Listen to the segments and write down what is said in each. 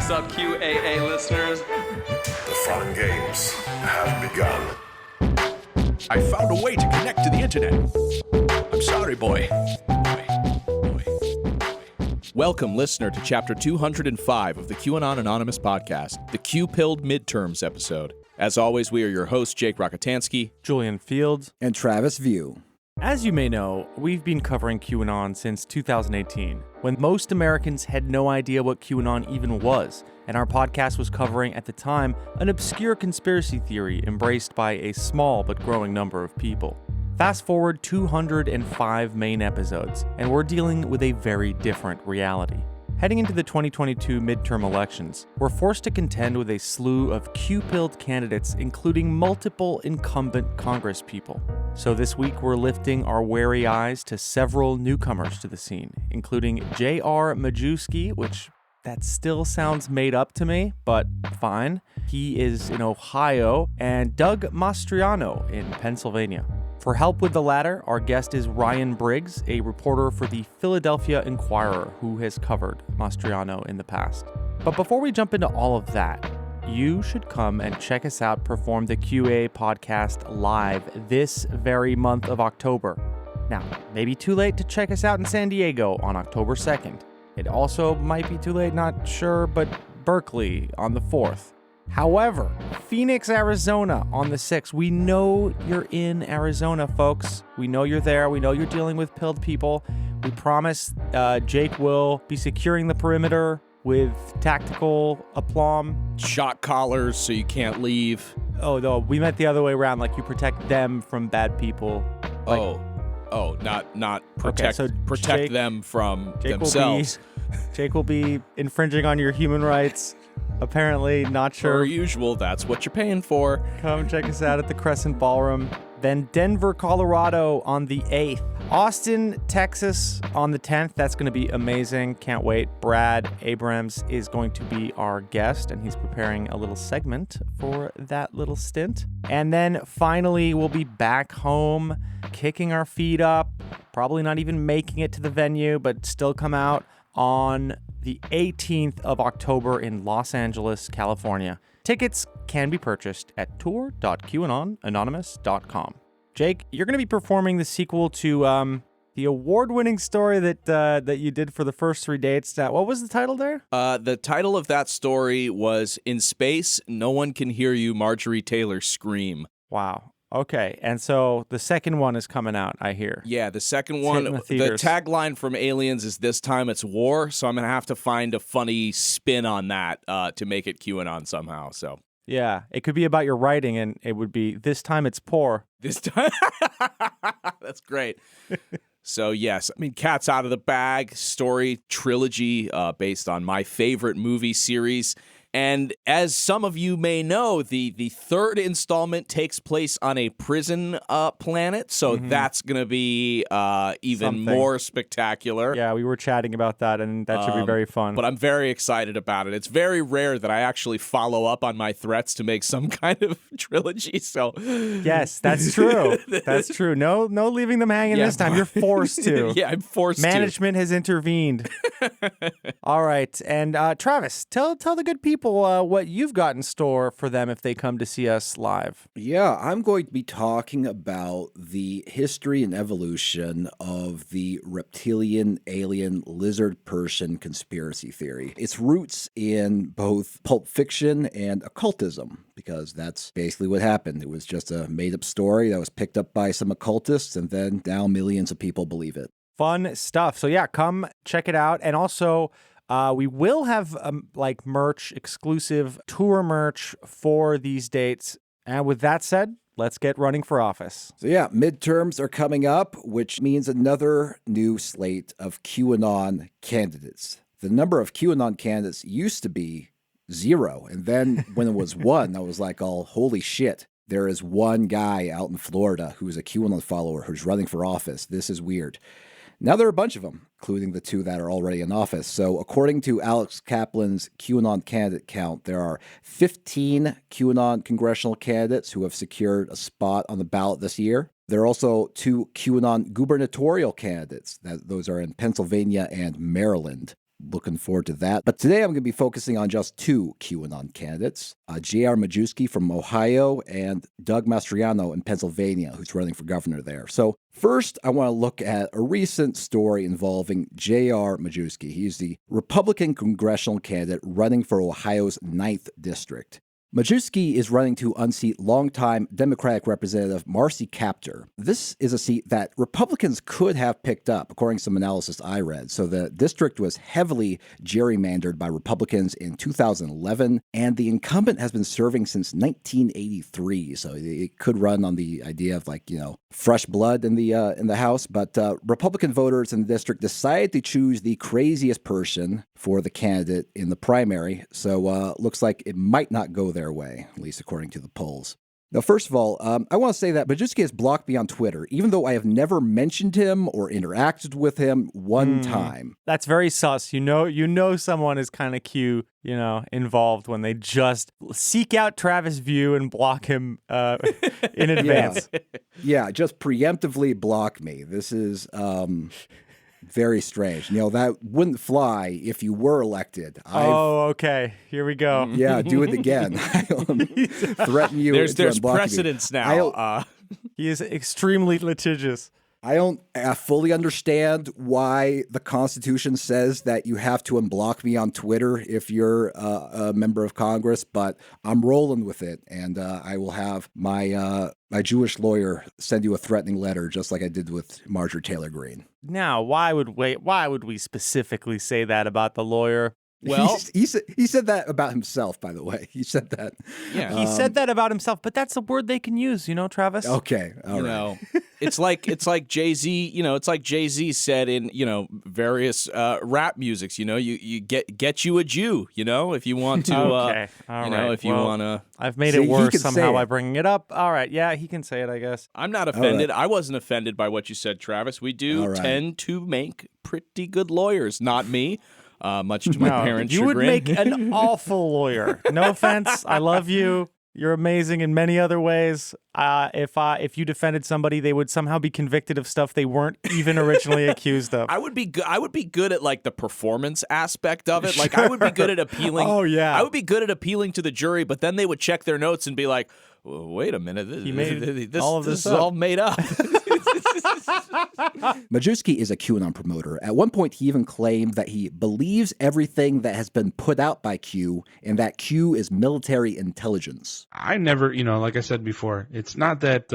What's up, QAA listeners? The fun games have begun. I found a way to connect to the internet. I'm sorry, boy. Welcome, listener, to Chapter 205 of the QAnon Anonymous podcast, the Q-Pilled Midterms episode. As always, we are your hosts, Jake Rockatansky, Julian Fields, and Travis View. As you may know, we've been covering QAnon since 2018, when most Americans had no idea what QAnon even was, and our podcast was covering, at the time, an obscure conspiracy theory embraced by a small but growing number of people. Fast forward 205 main episodes, and we're dealing with a very different reality. Heading into the 2022 midterm elections, we're forced to contend with a slew of Q-pilled candidates, including multiple incumbent congresspeople. So this week, we're lifting our wary eyes to several newcomers to the scene, including J.R. Majewski, which that still sounds made up to me, but fine. He is in Ohio, and Doug Mastriano in Pennsylvania. For help with the latter, our guest is Ryan Briggs, a reporter for the Philadelphia Inquirer who has covered Mastriano in the past. But before we jump into all of that, you should come and check us out perform the QA podcast live this very month of October. Now, maybe too late to check us out in San Diego on October 2nd. It also might be too late, not sure, but Berkeley on the 4th. However, Phoenix, Arizona on the 6th. We know you're in Arizona, folks. We know you're there. We know you're dealing with pilled people. We promise Jake will be securing the perimeter with tactical aplomb. Shot collars so you can't leave. Oh, no, we meant the other way around. Like, you protect them from bad people. Like, not protect okay, so protect Jake, them from Jake themselves. Jake will be infringing on your human rights. Apparently, not sure. Per usual, that's what you're paying for. Come check us out at the Crescent Ballroom. Then Denver, Colorado on the 8th. Austin, Texas on the 10th. That's going to be amazing. Can't wait. Brad Abrams is going to be our guest, and he's preparing a little segment for that little stint. And then finally, we'll be back home, kicking our feet up, probably not even making it to the venue, but still come out on the 18th of October in Los Angeles, California. Tickets can be purchased at tour.QAnonanonymous.com. Jake, you're going to be performing the sequel to the award-winning story that you did for the first 3 dates. What was the title there? The title of that story was "In Space, No One Can Hear You, Marjorie Taylor Scream." Wow. Okay, and so the second one is coming out, I hear. Yeah, the second It's one, hitting the theaters. tagline from Aliens is "This time it's war," so I'm going to have to find a funny spin on that to make it QAnon somehow, so. Yeah, it could be about your writing, and it would be, "This time it's poor." This time, that's great. So yes, I mean, Cat's Out of the Bag story trilogy based on my favorite movie series. And as some of you may know, the third installment takes place on a prison planet, so that's going to be even Something. more spectacular. Yeah, we were chatting about that, and that should be very fun. But I'm very excited about it. It's very rare that I actually follow up on my threats to make some kind of trilogy. So yes, that's true. That's true. No leaving them hanging this time. You're forced to. Yeah, I'm forced Management has intervened. All right. And Travis, tell the good people what you've got in store for them if they come to see us live. Yeah, I'm going to be talking about the history and evolution of the reptilian, alien, lizard person conspiracy theory. Its roots in both pulp fiction and occultism, because that's basically what happened. It was just a made-up story that was picked up by some occultists, and then now millions of people believe it. Fun stuff. So yeah, come check it out. And also, we will have like merch, exclusive tour merch for these dates. And with that said, let's get running for office. So yeah, midterms are coming up, which means another new slate of QAnon candidates. The number of QAnon candidates used to be 0. And then when it was 1, I was like, oh, holy shit. There is one guy out in Florida who's a QAnon follower who's running for office. This is weird. Now there are a bunch of them, including the 2 that are already in office. So according to Alex Kaplan's QAnon candidate count, there are 15 QAnon congressional candidates who have secured a spot on the ballot this year. There are also 2 QAnon gubernatorial candidates. Those are in Pennsylvania and Maryland. looking forward to that. But today I'm going to be focusing on just two QAnon candidates, J.R. Majewski from Ohio and Doug Mastriano in Pennsylvania, who's running for governor there. So first, I want to look at a recent story involving J.R. Majewski. He's the Republican congressional candidate running for Ohio's 9th district. Majewski is running to unseat longtime Democratic Representative Marcy Kaptur. This is a seat that Republicans could have picked up, according to some analysis I read. So the district was heavily gerrymandered by Republicans in 2011, and the incumbent has been serving since 1983. So it could run on the idea of fresh blood in the House. But Republican voters in the district decided to choose the craziest person for the candidate in the primary. So looks like it might not go their way, at least according to the polls. Now, first of all, I want to say that Majewski has blocked me on Twitter, even though I have never mentioned him or interacted with him one time. That's very sus. You know someone is kind of Q, involved when they just seek out Travis View and block him in advance. Yeah, just preemptively block me. This is very strange. That wouldn't fly if you were elected. Okay. Here we go. Yeah, do it again. Threaten you. There's precedence now. He is extremely litigious. I don't fully understand why the Constitution says that you have to unblock me on Twitter if you're a member of Congress, but I'm rolling with it, and I will have my Jewish lawyer send you a threatening letter, just like I did with Marjorie Taylor Greene. Now, why would we specifically say that about the lawyer? Well, he said that about himself, by the way. He said that. Yeah, he said that about himself, but that's a word they can use, Travis. Okay, all right. It's like Jay-Z. It's like Jay-Z said in various rap musics. You get you a Jew. If you want to. Okay, all right. If you want to. I've made it worse somehow by bringing it up. All right, yeah, he can say it, I guess. I'm not offended. Right. I wasn't offended by what you said, Travis. We do tend to make pretty good lawyers. Not me. Much to my parents' you chagrin. would make an awful lawyer. No offense. I love you. You're amazing in many other ways. If you defended somebody, they would somehow be convicted of stuff they weren't even originally accused of. I would be good at the performance aspect of it. Sure. I would be good at appealing. Oh yeah. I would be good at appealing to the jury, but then they would check their notes and be like, well, "Wait a minute, this is all made up." Majewski is a QAnon promoter. At one point, he even claimed that he believes everything that has been put out by Q, and that Q is military intelligence. I never, like I said before, it's not that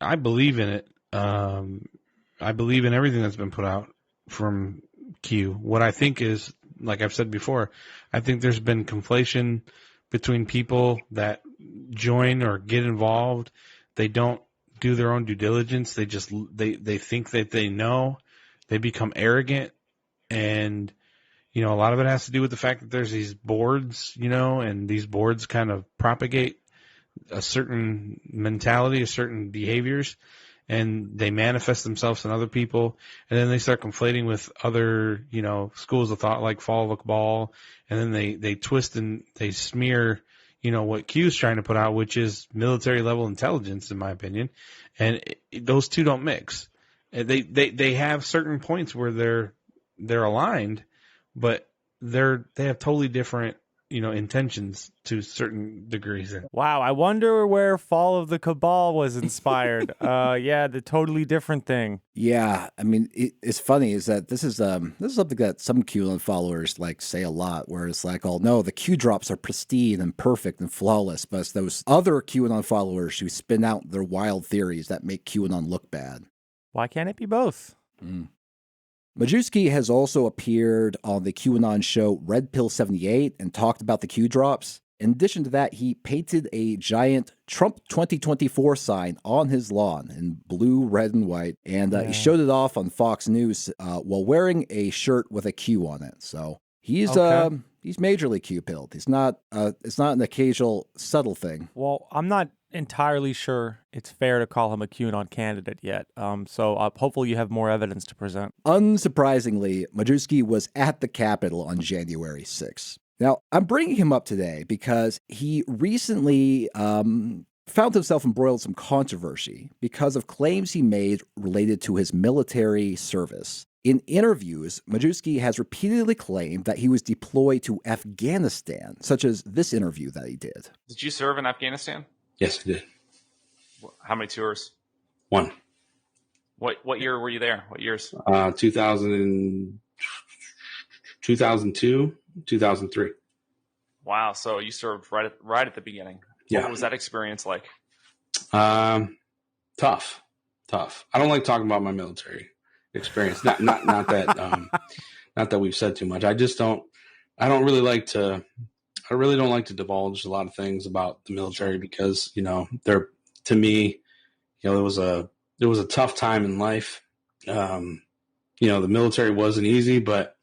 I believe in it. I believe in everything that's been put out from Q. What I think is, like I've said before, I think there's been conflation between people that join or get involved. They don't do their own due diligence. They just they think that they know. They become arrogant, and a lot of it has to do with the fact that there's these boards, and these boards kind of propagate a certain mentality, a certain behaviors, and they manifest themselves in other people, and then they start conflating with other, schools of thought like Follow Ball, and then they twist and they smear what Q's trying to put out, which is military level intelligence, in my opinion. And those two don't mix. They have certain points where they're aligned, but they have totally different, intentions to certain degrees. Wow. I wonder where Fall of the Cabal was inspired. Yeah, the totally different thing. Yeah. I mean, it's funny is that this is something that some QAnon followers say a lot, where it's oh no, the Q drops are pristine and perfect and flawless, but it's those other QAnon followers who spin out their wild theories that make QAnon look bad. Why can't it be both? Majewski has also appeared on the QAnon show Red Pill 78 and talked about the Q drops. In addition to that, he painted a giant Trump 2024 sign on his lawn in blue, red, and white, and he showed it off on Fox News while wearing a shirt with a Q on it. So he's majorly Q-pilled. It's not an occasional subtle thing. Well, I'm not entirely sure it's fair to call him a QAnon candidate yet. So hopefully you have more evidence to present. Unsurprisingly, Majewski was at the Capitol on January 6th. Now, I'm bringing him up today because he recently found himself embroiled in some controversy because of claims he made related to his military service. In interviews, Majewski has repeatedly claimed that he was deployed to Afghanistan, such as this interview that he did. Did you serve in Afghanistan? Yes, I did. How many tours? 1. What year were you there? What years? 2002, 2003. Wow. So you served right at the beginning. Yeah. What was that experience like? Tough. I don't like talking about my military experience. Not that not that we've said too much. I don't really like to divulge a lot of things about the military because, to me, it was a tough time in life. The military wasn't easy, but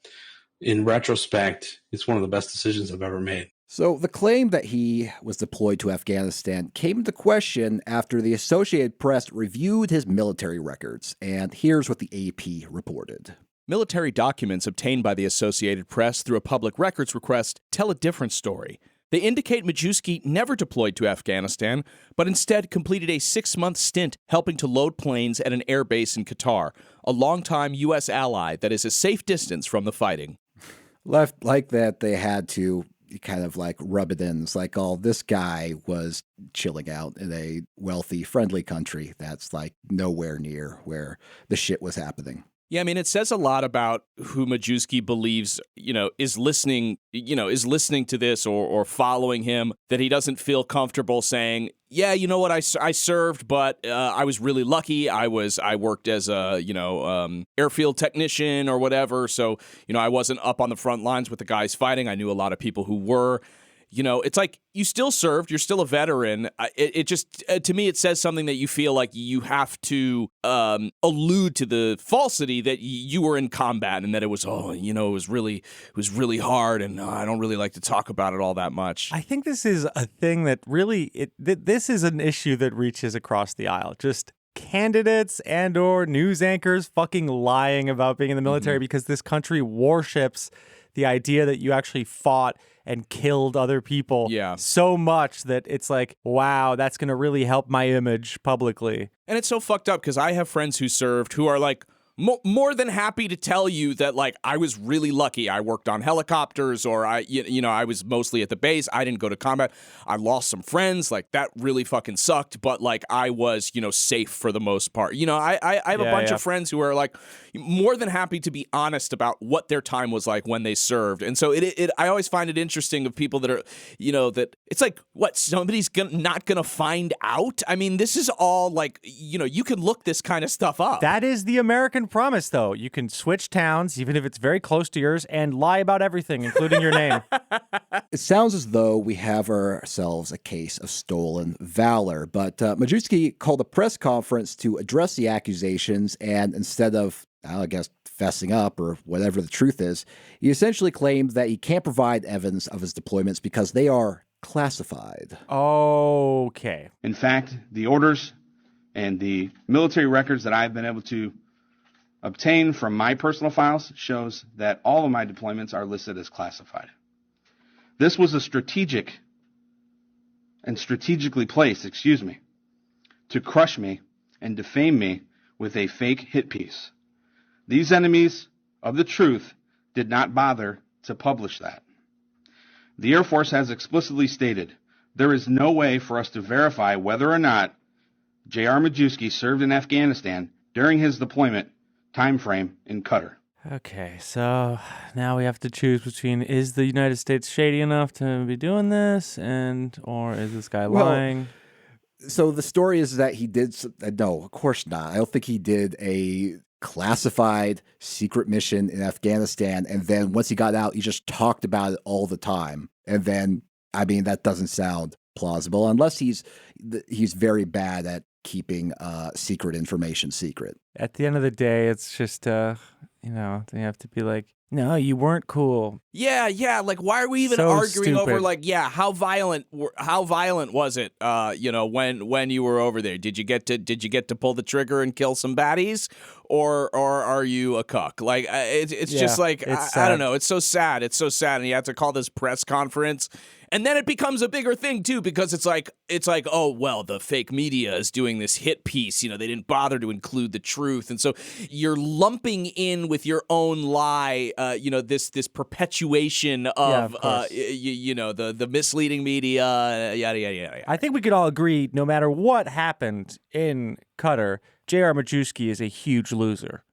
in retrospect, it's one of the best decisions I've ever made. So the claim that he was deployed to Afghanistan came into question after the Associated Press reviewed his military records, and here's what the AP reported. Military documents obtained by the Associated Press through a public records request tell a different story. They indicate Majewski never deployed to Afghanistan, but instead completed a 6-month stint helping to load planes at an air base in Qatar, a longtime U.S. ally that is a safe distance from the fighting. Left like that, they had to kind of like rub it in. It's like, oh, this guy was chilling out in a wealthy, friendly country that's like nowhere near where the shit was happening. Yeah, I mean, it says a lot about who Majewski believes, is listening to this or following him, that he doesn't feel comfortable saying, yeah, you know what, I served, but I was really lucky. I worked as a, airfield technician or whatever. So, I wasn't up on the front lines with the guys fighting. I knew a lot of people who were. It's like you still served. You're still a veteran. It just, to me, it says something that you feel like you have to allude to the falsity that you were in combat and that it was, it was really hard. And I don't really like to talk about it all that much. I think this is a thing that really, this is an issue that reaches across the aisle. Just candidates and or news anchors fucking lying about being in the military because this country worships the idea that you actually fought and killed other people so much that it's like, wow, that's going to really help my image publicly. And it's so fucked up because I have friends who served who are like, more than happy to tell you that, like, I was really lucky. I worked on helicopters, or I was mostly at the base. I didn't go to combat. I lost some friends. Like, that really fucking sucked. But, like, I was, safe for the most part. I have a bunch of friends who are, like, more than happy to be honest about what their time was like when they served. And so I always find it interesting of people that are, that it's like, what, somebody's not going to find out? I mean, this is all, like, you can look this kind of stuff up. That is the American promise, though. You can switch towns, even if it's very close to yours, and lie about everything, including your name. It sounds as though we have ourselves a case of stolen valor, but Majewski called a press conference to address the accusations, and instead of, I guess, fessing up or whatever the truth is, he essentially claimed that he can't provide evidence of his deployments because they are classified. Okay. In fact, the orders and the military records that I've been able to obtain from my personal files shows that all of my deployments are listed as classified. This was a strategically placed, to crush me and defame me with a fake hit piece. These enemies of the truth did not bother to publish that. The Air Force has explicitly stated there is no way for us to verify whether or not J.R. Majewski served in Afghanistan during his deployment time frame in Qatar. Okay, so now we have to choose between, is the United States shady enough to be doing this, or is this guy lying? So the story is that he did, no, of course not. I don't think he did a classified secret mission in Afghanistan, and then once he got out, he just talked about it all the time. And then, I mean, that doesn't sound plausible, unless he's very bad at keeping secret information secret. At the end of the day, it's just, they have to be like, no, you weren't cool. Yeah. Like, why are we even So arguing stupid. over, like, how violent was it? When you were over there, did you get to pull the trigger and kill some baddies, or are you a cuck? Like it's just like I don't know. It's so sad. It's so sad, and you have to call this press conference. And then it becomes a bigger thing too, because it's like, oh well, the fake media is doing this hit piece. You know, they didn't bother to include the truth, and so you're lumping in with your own lie. This perpetuation of the misleading media, yada yada yada. I think we could all agree, no matter what happened in Qatar, J.R. Majewski is a huge loser.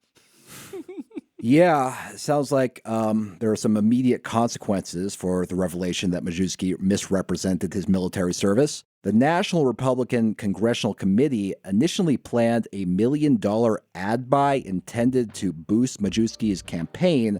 Yeah, it sounds like there are some immediate consequences for the revelation that Majewski misrepresented his military service. The National Republican Congressional Committee initially planned a $1 million ad buy intended to boost Majewski's campaign,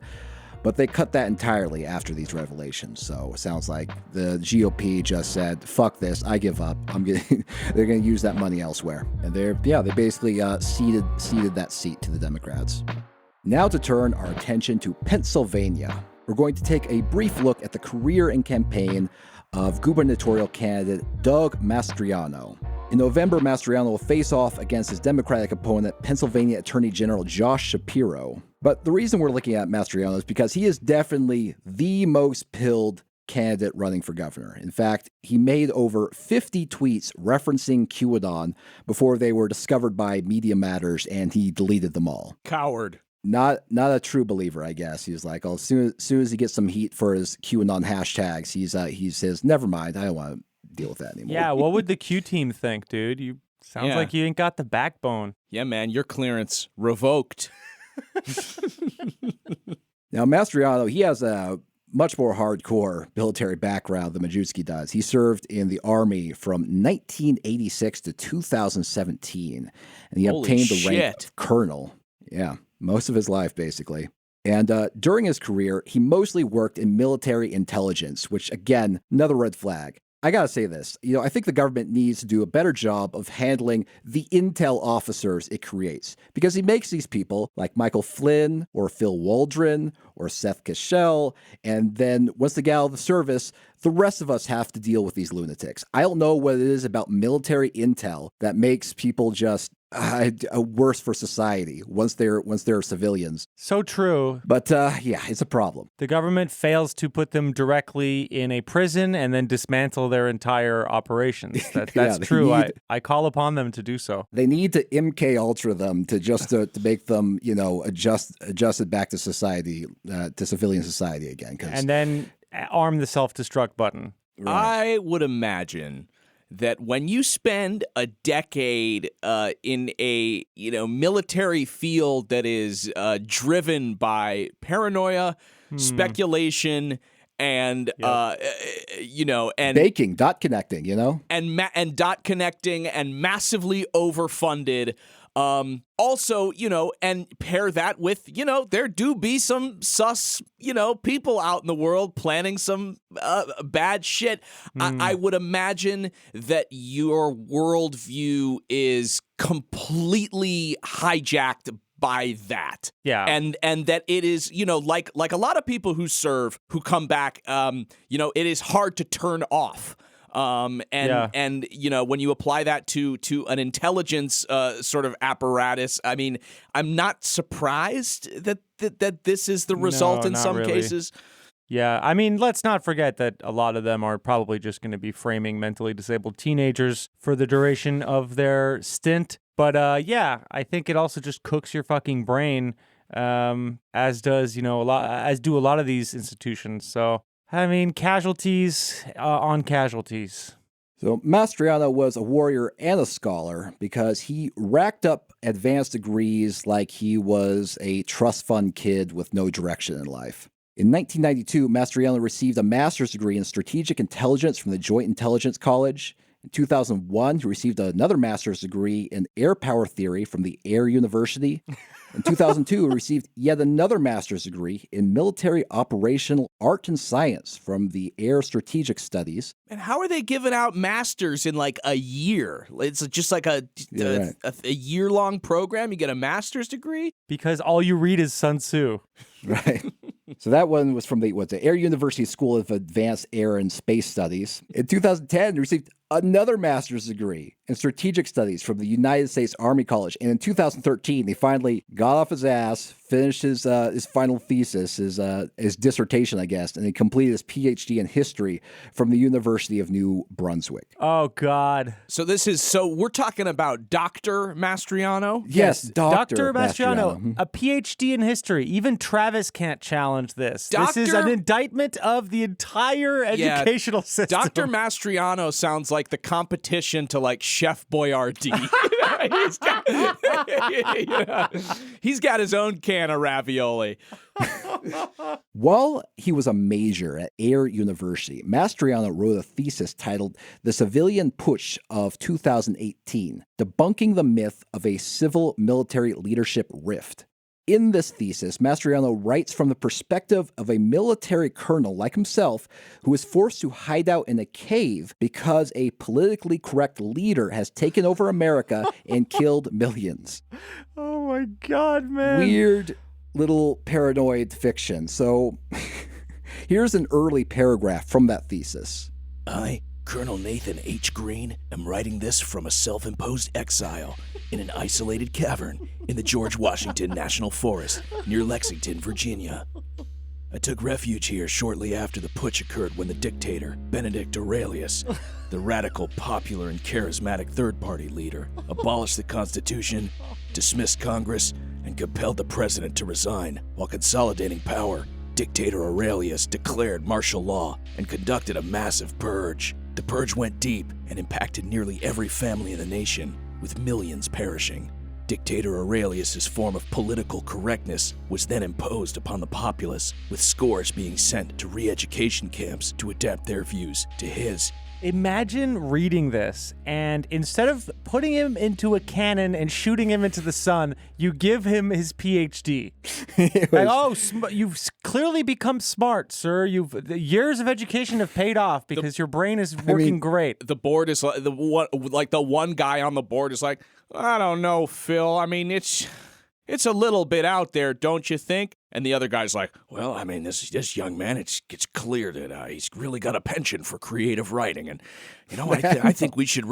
but they cut that entirely after these revelations. So it sounds like the GOP just said, "Fuck this! I give up. They're going to use that money elsewhere," and they basically ceded that seat to the Democrats. Now to turn our attention to Pennsylvania. We're going to take a brief look at the career and campaign of gubernatorial candidate Doug Mastriano. In November, Mastriano will face off against his Democratic opponent, Pennsylvania Attorney General Josh Shapiro. But the reason we're looking at Mastriano is because he is definitely the most pilled candidate running for governor. In fact, he made over 50 tweets referencing QAnon before they were discovered by Media Matters, and he deleted them all. Coward. Not a true believer, I guess. He's like, as soon as he gets some heat for his QAnon hashtags, he says, never mind, I don't want to deal with that anymore. Yeah, what would the Q team think, dude? Sounds like you ain't got the backbone. Yeah, man, your clearance revoked. Now, Mastriano, he has a much more hardcore military background than Majewski does. He served in the Army from 1986 to 2017, and he obtained the rank of colonel. Yeah, most of his life, basically. And during his career, he mostly worked in military intelligence, which, again, another red flag. I gotta say this, I think the government needs to do a better job of handling the intel officers it creates, because he makes these people like Michael Flynn or Phil Waldron or Seth Keshel, and then once they get out of the service, the rest of us have to deal with these lunatics. I don't know what it is about military intel that makes people just worse for society once they're civilians. So true. But it's a problem. The government fails to put them directly in a prison and then dismantle their entire operations. That's true. I call upon them to do so. They need to MK Ultra them to make them adjusted back to society, to civilian society again. And then arm the self-destruct button. Right. I would imagine that when you spend a decade in a military field that is driven by paranoia, speculation, and and baking, dot connecting, and dot connecting, and massively overfunded. Also, and pair that with, there do be some sus, people out in the world planning some bad shit. I would imagine that your worldview is completely hijacked by that. Yeah. And that it is, like a lot of people who serve, who come back, it is hard to turn off. When you apply that to an intelligence sort of apparatus, I mean, I'm not surprised that this is the result in some cases. Yeah, I mean, let's not forget that a lot of them are probably just going to be framing mentally disabled teenagers for the duration of their stint. But I think it also just cooks your fucking brain, as do a lot of these institutions. So. I mean, casualties on casualties. So Mastriano was a warrior and a scholar because he racked up advanced degrees like he was a trust fund kid with no direction in life. In 1992, Mastriano received a master's degree in strategic intelligence from the Joint Intelligence College. In 2001, he received another master's degree in air power theory from the Air University. In 2002, he received yet another master's degree in military operational art and science from the Air Strategic Studies. And how are they giving out masters in like a year? It's just like a year-long program. You get a master's degree? Because all you read is Sun Tzu. Right. So that one was from the Air University School of Advanced Air and Space Studies. In 2010, he received another master's degree and Strategic Studies from the United States Army College. And in 2013, they finally got off his ass, finished his final thesis, his dissertation, I guess, and he completed his PhD in history from the University of New Brunswick. Oh, God. So we're talking about Dr. Mastriano? Yes, Dr. Mastriano, a PhD in history. Even Travis can't challenge this. This is an indictment of the entire educational system. Dr. Mastriano sounds like the competition to like Chef Boyardee. He's got his own can of ravioli. While he was a major at Air University, Mastriano wrote a thesis titled The Civilian Putsch of 2018, debunking the myth of a civil-military leadership rift. In this thesis, Mastriano writes from the perspective of a military colonel like himself who was forced to hide out in a cave because a politically correct leader has taken over America and killed millions. Oh my God, man. Weird little paranoid fiction. So here's an early paragraph from that thesis. I, Colonel Nathan H. Green, am writing this from a self-imposed exile in an isolated cavern in the George Washington National Forest near Lexington, Virginia. I took refuge here shortly after the putsch occurred when the dictator, Benedict Aurelius, the radical, popular, and charismatic third-party leader, abolished the Constitution, dismissed Congress, and compelled the president to resign. While consolidating power, Dictator Aurelius declared martial law and conducted a massive purge. The purge went deep and impacted nearly every family in the nation, with millions perishing. Dictator Aurelius's form of political correctness was then imposed upon the populace, with scores being sent to re-education camps to adapt their views to his. Imagine reading this, and instead of putting him into a cannon and shooting him into the sun, you give him his PhD. You've clearly become smart, sir. The years of education have paid off because your brain is working great. The board is the one guy on the board is like, I don't know, Phil. I mean, it's a little bit out there, don't you think? And the other guy's like, well, I mean, this young man, it's clear that he's really got a penchant for creative writing, and I think we should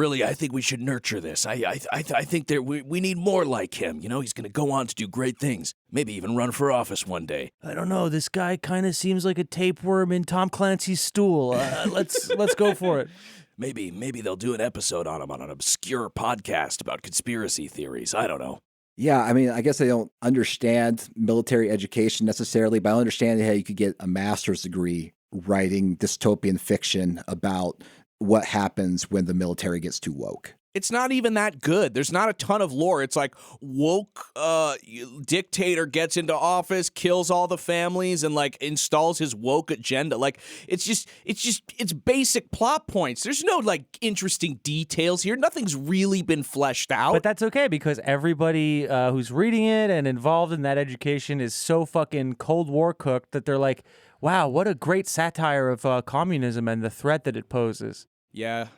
nurture this. I think that we need more like him. He's going to go on to do great things, maybe even run for office one day. I don't know. This guy kind of seems like a tapeworm in Tom Clancy's stool. Let's go for it. Maybe they'll do an episode on him on an obscure podcast about conspiracy theories. I don't know. Yeah, I mean, I guess I don't understand military education necessarily, but I understand how you could get a master's degree writing dystopian fiction about what happens when the military gets too woke. It's not even that good. There's not a ton of lore. It's like woke dictator gets into office, kills all the families, and like installs his woke agenda. Like it's basic plot points. There's no like interesting details here. Nothing's really been fleshed out. But that's okay because everybody who's reading it and involved in that education is so fucking Cold War cooked that they're like, wow, what a great satire of communism and the threat that it poses. Yeah.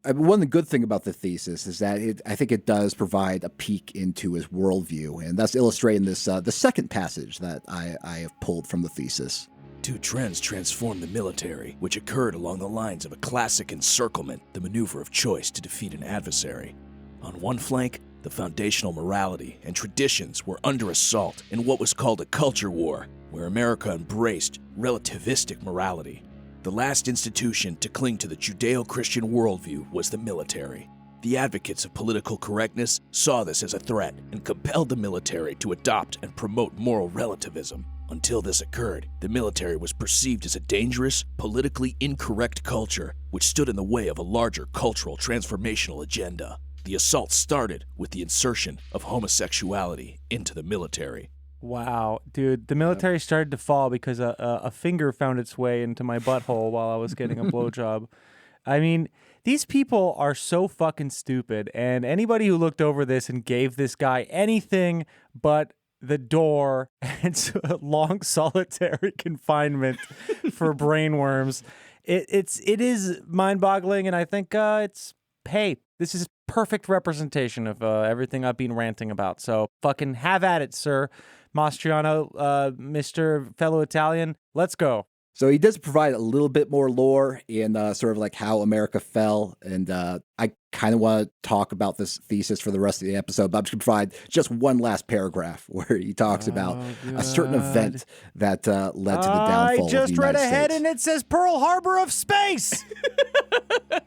One of the good things about the thesis is that I think it does provide a peek into his worldview, and that's illustrating this the second passage that I have pulled from the thesis. Two trends transformed the military, which occurred along the lines of a classic encirclement, the maneuver of choice to defeat an adversary. On one flank, the foundational morality and traditions were under assault in what was called a culture war, where America embraced relativistic morality. The last institution to cling to the Judeo-Christian worldview was the military. The advocates of political correctness saw this as a threat and compelled the military to adopt and promote moral relativism. Until this occurred, the military was perceived as a dangerous, politically incorrect culture which stood in the way of a larger cultural transformational agenda. The assault started with the insertion of homosexuality into the military. Wow, dude, the military started to fall because a finger found its way into my butthole while I was getting a blowjob. I mean, these people are so fucking stupid, and anybody who looked over this and gave this guy anything but the door and long solitary confinement for brainworms, it is mind-boggling, and I think this is perfect representation of everything I've been ranting about. So fucking have at it, sir. Mastriano, Mr. Fellow Italian, let's go. So he does provide a little bit more lore in sort of like how America fell. And I kind of want to talk about this thesis for the rest of the episode, but I'm just going to provide just one last paragraph where he talks about a certain event that led to the downfall of the United States. I just read ahead and it says Pearl Harbor of space.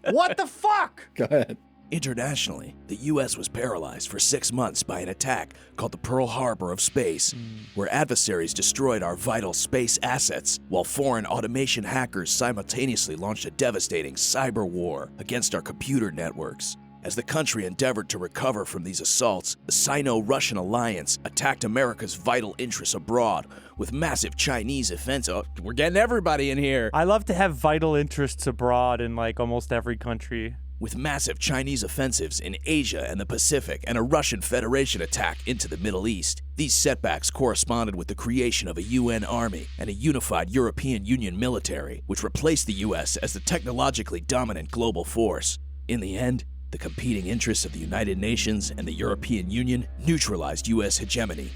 What the fuck? Go ahead. Internationally, the U.S. was paralyzed for 6 months by an attack called the Pearl Harbor of Space, where adversaries destroyed our vital space assets, while foreign automation hackers simultaneously launched a devastating cyber war against our computer networks. As the country endeavored to recover from these assaults, the Sino-Russian alliance attacked America's vital interests abroad with massive Chinese offensive. Oh, we're getting everybody in here. I love to have vital interests abroad in like almost every country. With massive Chinese offensives in Asia and the Pacific and a Russian Federation attack into the Middle East. These setbacks corresponded with the creation of a UN army and a unified European Union military, which replaced the US as the technologically dominant global force. In the end, the competing interests of the United Nations and the European Union neutralized US hegemony.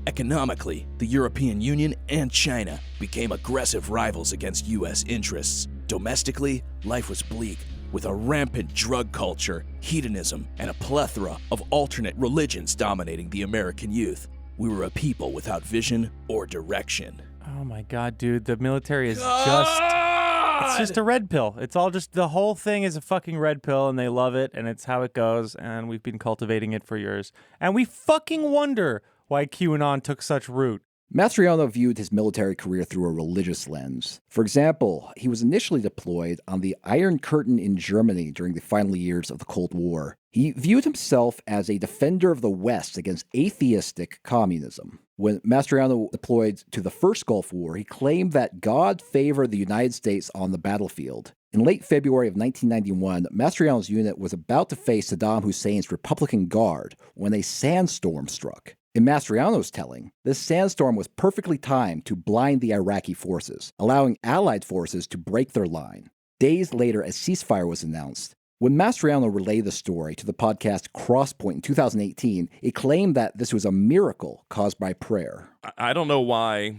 Economically, the European Union and China became aggressive rivals against US interests. Domestically, life was bleak, with a rampant drug culture, hedonism, and a plethora of alternate religions dominating the American youth. We were a people without vision or direction. Oh my God, dude. The military is it's just a red pill. It's all just, the whole thing is a fucking red pill and they love it and it's how it goes and we've been cultivating it for years. And we fucking wonder why QAnon took such root. Mastriano viewed his military career through a religious lens. For example, he was initially deployed on the Iron Curtain in Germany during the final years of the Cold War. He viewed himself as a defender of the West against atheistic communism. When Mastriano deployed to the first Gulf War, he claimed that God favored the United States on the battlefield. In late February of 1991, Mastriano's unit was about to face Saddam Hussein's Republican Guard when a sandstorm struck. In Mastriano's telling, this sandstorm was perfectly timed to blind the Iraqi forces, allowing Allied forces to break their line. Days later, a ceasefire was announced. When Mastriano relayed the story to the podcast Crosspoint in 2018, it claimed that this was a miracle caused by prayer. I don't know why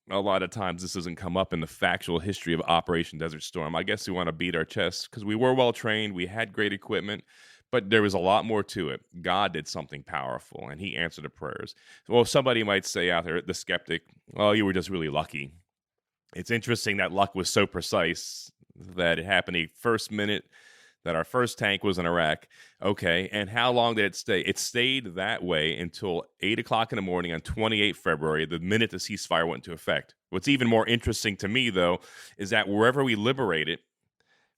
a lot of times this doesn't come up in the factual history of Operation Desert Storm. I guess we want to beat our chests because we were well trained, we had great equipment, but there was a lot more to it. God did something powerful, and he answered the prayers. Well, somebody might say out there, the skeptic, oh, you were just really lucky. It's interesting that luck was so precise that it happened the first minute that our first tank was in Iraq. Okay, and how long did it stay? It stayed that way until 8 o'clock in the morning on 28 February, the minute the ceasefire went into effect. What's even more interesting to me, though, is that wherever we liberated,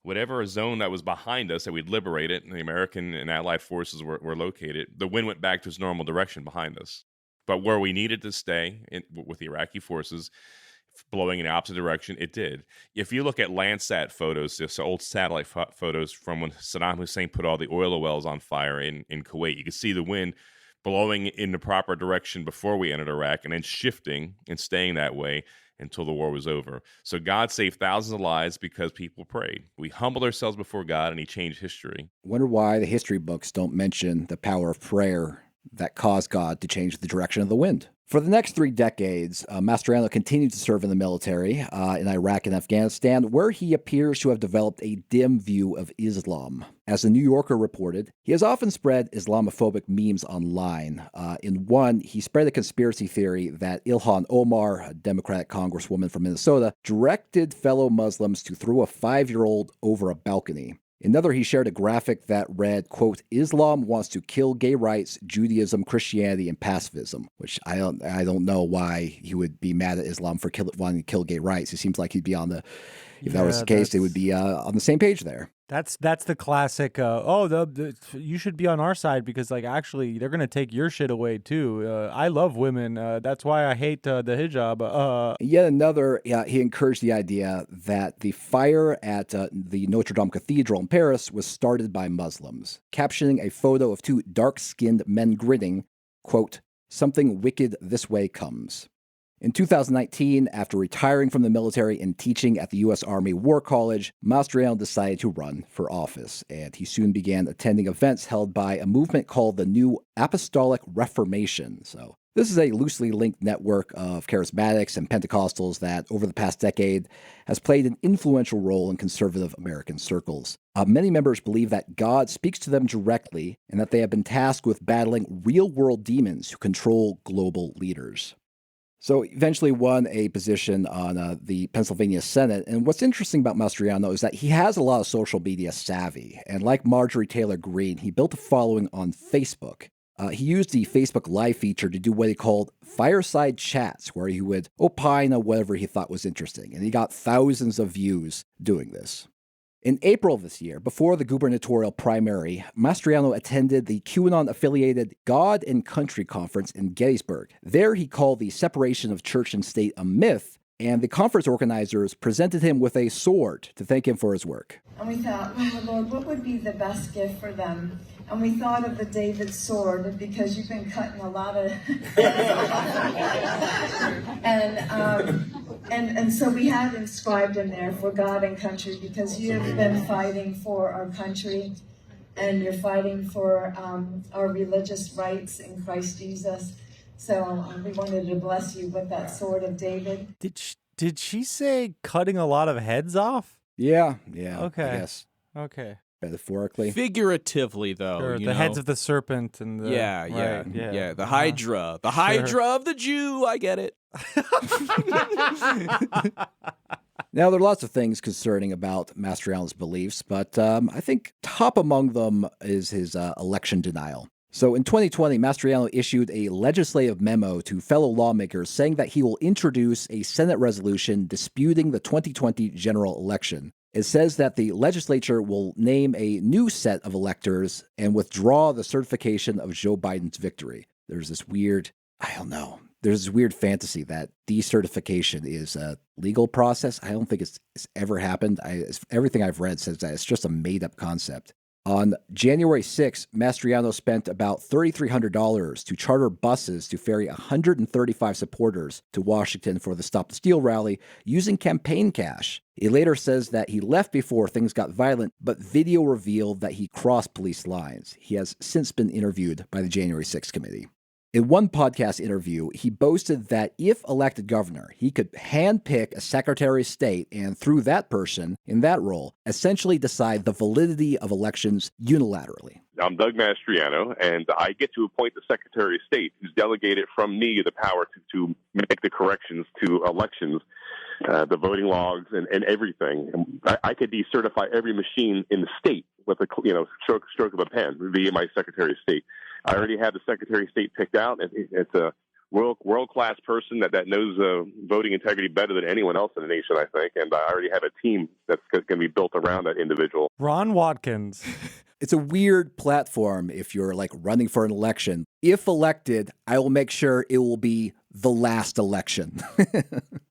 whatever zone that was behind us that we'd liberated, and the American and Allied forces were located, the wind went back to its normal direction behind us. But where we needed to stay with the Iraqi forces blowing in the opposite direction, it did. If you look at Landsat photos, this old satellite photos from when Saddam Hussein put all the oil wells on fire in Kuwait, you can see the wind blowing in the proper direction before we entered Iraq and then shifting and staying that way until the war was over. So God saved thousands of lives because people prayed. We humbled ourselves before God and he changed history. Wonder why the history books don't mention the power of prayer that caused God to change the direction of the wind. For the next 3 decades, Mastriano continued to serve in the military in Iraq and Afghanistan, where he appears to have developed a dim view of Islam. As the New Yorker reported, he has often spread Islamophobic memes online. In one, he spread a conspiracy theory that Ilhan Omar, a Democratic congresswoman from Minnesota, directed fellow Muslims to throw a 5-year-old over a balcony. Another, he shared a graphic that read, quote, Islam wants to kill gay rights, Judaism, Christianity, and pacifism, which I don't know why he would be mad at Islam for wanting to kill gay rights. It seems like he'd be on the, if that was the case, they would be on the same page there. That's the classic, you should be on our side because, like, actually, they're going to take your shit away, too. I love women. That's why I hate the hijab. Yet another, he encouraged the idea that the fire at the Notre Dame Cathedral in Paris was started by Muslims, captioning a photo of 2 dark-skinned men grinning, quote, something wicked this way comes. In 2019, after retiring from the military and teaching at the U.S. Army War College, Mastriano decided to run for office, and he soon began attending events held by a movement called the New Apostolic Reformation. So This is a loosely linked network of charismatics and Pentecostals that, over the past decade, has played an influential role in conservative American circles. Many members believe that God speaks to them directly and that they have been tasked with battling real-world demons who control global leaders. So eventually won a position on the Pennsylvania Senate. And what's interesting about Mastriano is that he has a lot of social media savvy. And like Marjorie Taylor Greene, he built a following on Facebook. He used the Facebook Live feature to do what he called fireside chats, where he would opine on whatever he thought was interesting. And he got thousands of views doing this. In April of this year, before the gubernatorial primary, Mastriano attended the QAnon-affiliated God and Country Conference in Gettysburg. There he called the separation of church and state a myth, and the conference organizers presented him with a sword to thank him for his work. And we thought, oh Lord, what would be the best gift for them? And we thought of the David sword, because you've been cutting a lot of... and so we had inscribed in there for God and country, because you have been fighting for our country, and you're fighting for our religious rights in Christ Jesus. So we wanted to bless you with that sword of David. Did she say cutting a lot of heads off? Yeah. Okay. I guess. Okay. Metaphorically. Figuratively, though. Sure, the heads of the serpent and the... Yeah. The Hydra. The Hydra of the Jew. I get it. Now, there are lots of things concerning about Mastriano's beliefs, but I think top among them is his election denial. So in 2020, Mastriano issued a legislative memo to fellow lawmakers saying that he will introduce a Senate resolution disputing the 2020 general election. It says that the legislature will name a new set of electors and withdraw the certification of Joe Biden's victory. There's this weird fantasy that decertification is a legal process. I don't think it's ever happened. Everything I've read says that it's just a made-up concept. On January 6th, Mastriano spent about $3,300 to charter buses to ferry 135 supporters to Washington for the Stop the Steal rally using campaign cash. He later says that he left before things got violent, but video revealed that he crossed police lines. He has since been interviewed by the January 6th committee. In one podcast interview, he boasted that if elected governor, he could handpick a Secretary of State and, through that person, in that role, essentially decide the validity of elections unilaterally. I'm Doug Mastriano, and I get to appoint the Secretary of State, who's delegated from me the power to make the corrections to elections, the voting logs, and everything. And I could decertify every machine in the state with a stroke of a pen via my Secretary of State. I already have the Secretary of State picked out. It's a world-class person that knows voting integrity better than anyone else in the nation, I think. And I already have a team that's going to be built around that individual. Ron Watkins. It's a weird platform if you're running for an election. If elected, I will make sure it will be the last election.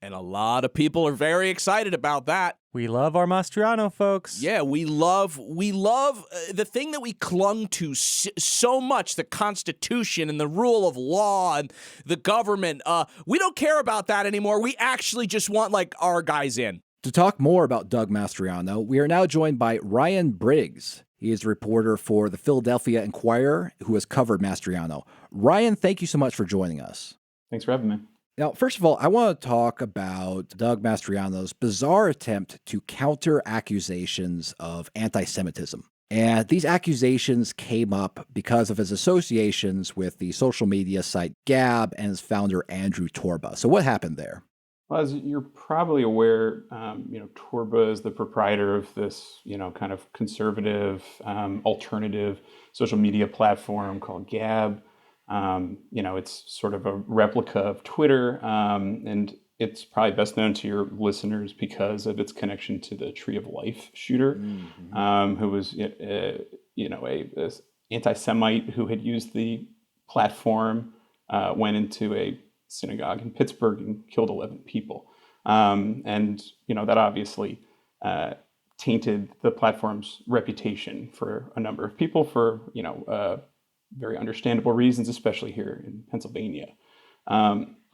And a lot of people are very excited about that. We love our Mastriano, folks. Yeah, we love the thing that we clung to so much, the Constitution and the rule of law and the government. We don't care about that anymore. We actually just want our guys in. To talk more about Doug Mastriano, we are now joined by Ryan Briggs. He is a reporter for the Philadelphia Inquirer who has covered Mastriano. Ryan, thank you so much for joining us. Thanks for having me. Now, first of all, I want to talk about Doug Mastriano's bizarre attempt to counter accusations of anti-Semitism. And these accusations came up because of his associations with the social media site Gab and its founder, Andrew Torba. So what happened there? Well, as you're probably aware, Torba is the proprietor of this, kind of conservative, alternative social media platform called Gab. It's sort of a replica of Twitter, and it's probably best known to your listeners because of its connection to the Tree of Life shooter, who was, a anti-Semite who had used the platform, went into a synagogue in Pittsburgh and killed 11 people. That obviously tainted the platform's reputation for a number of people for, very understandable reasons, especially here in Pennsylvania.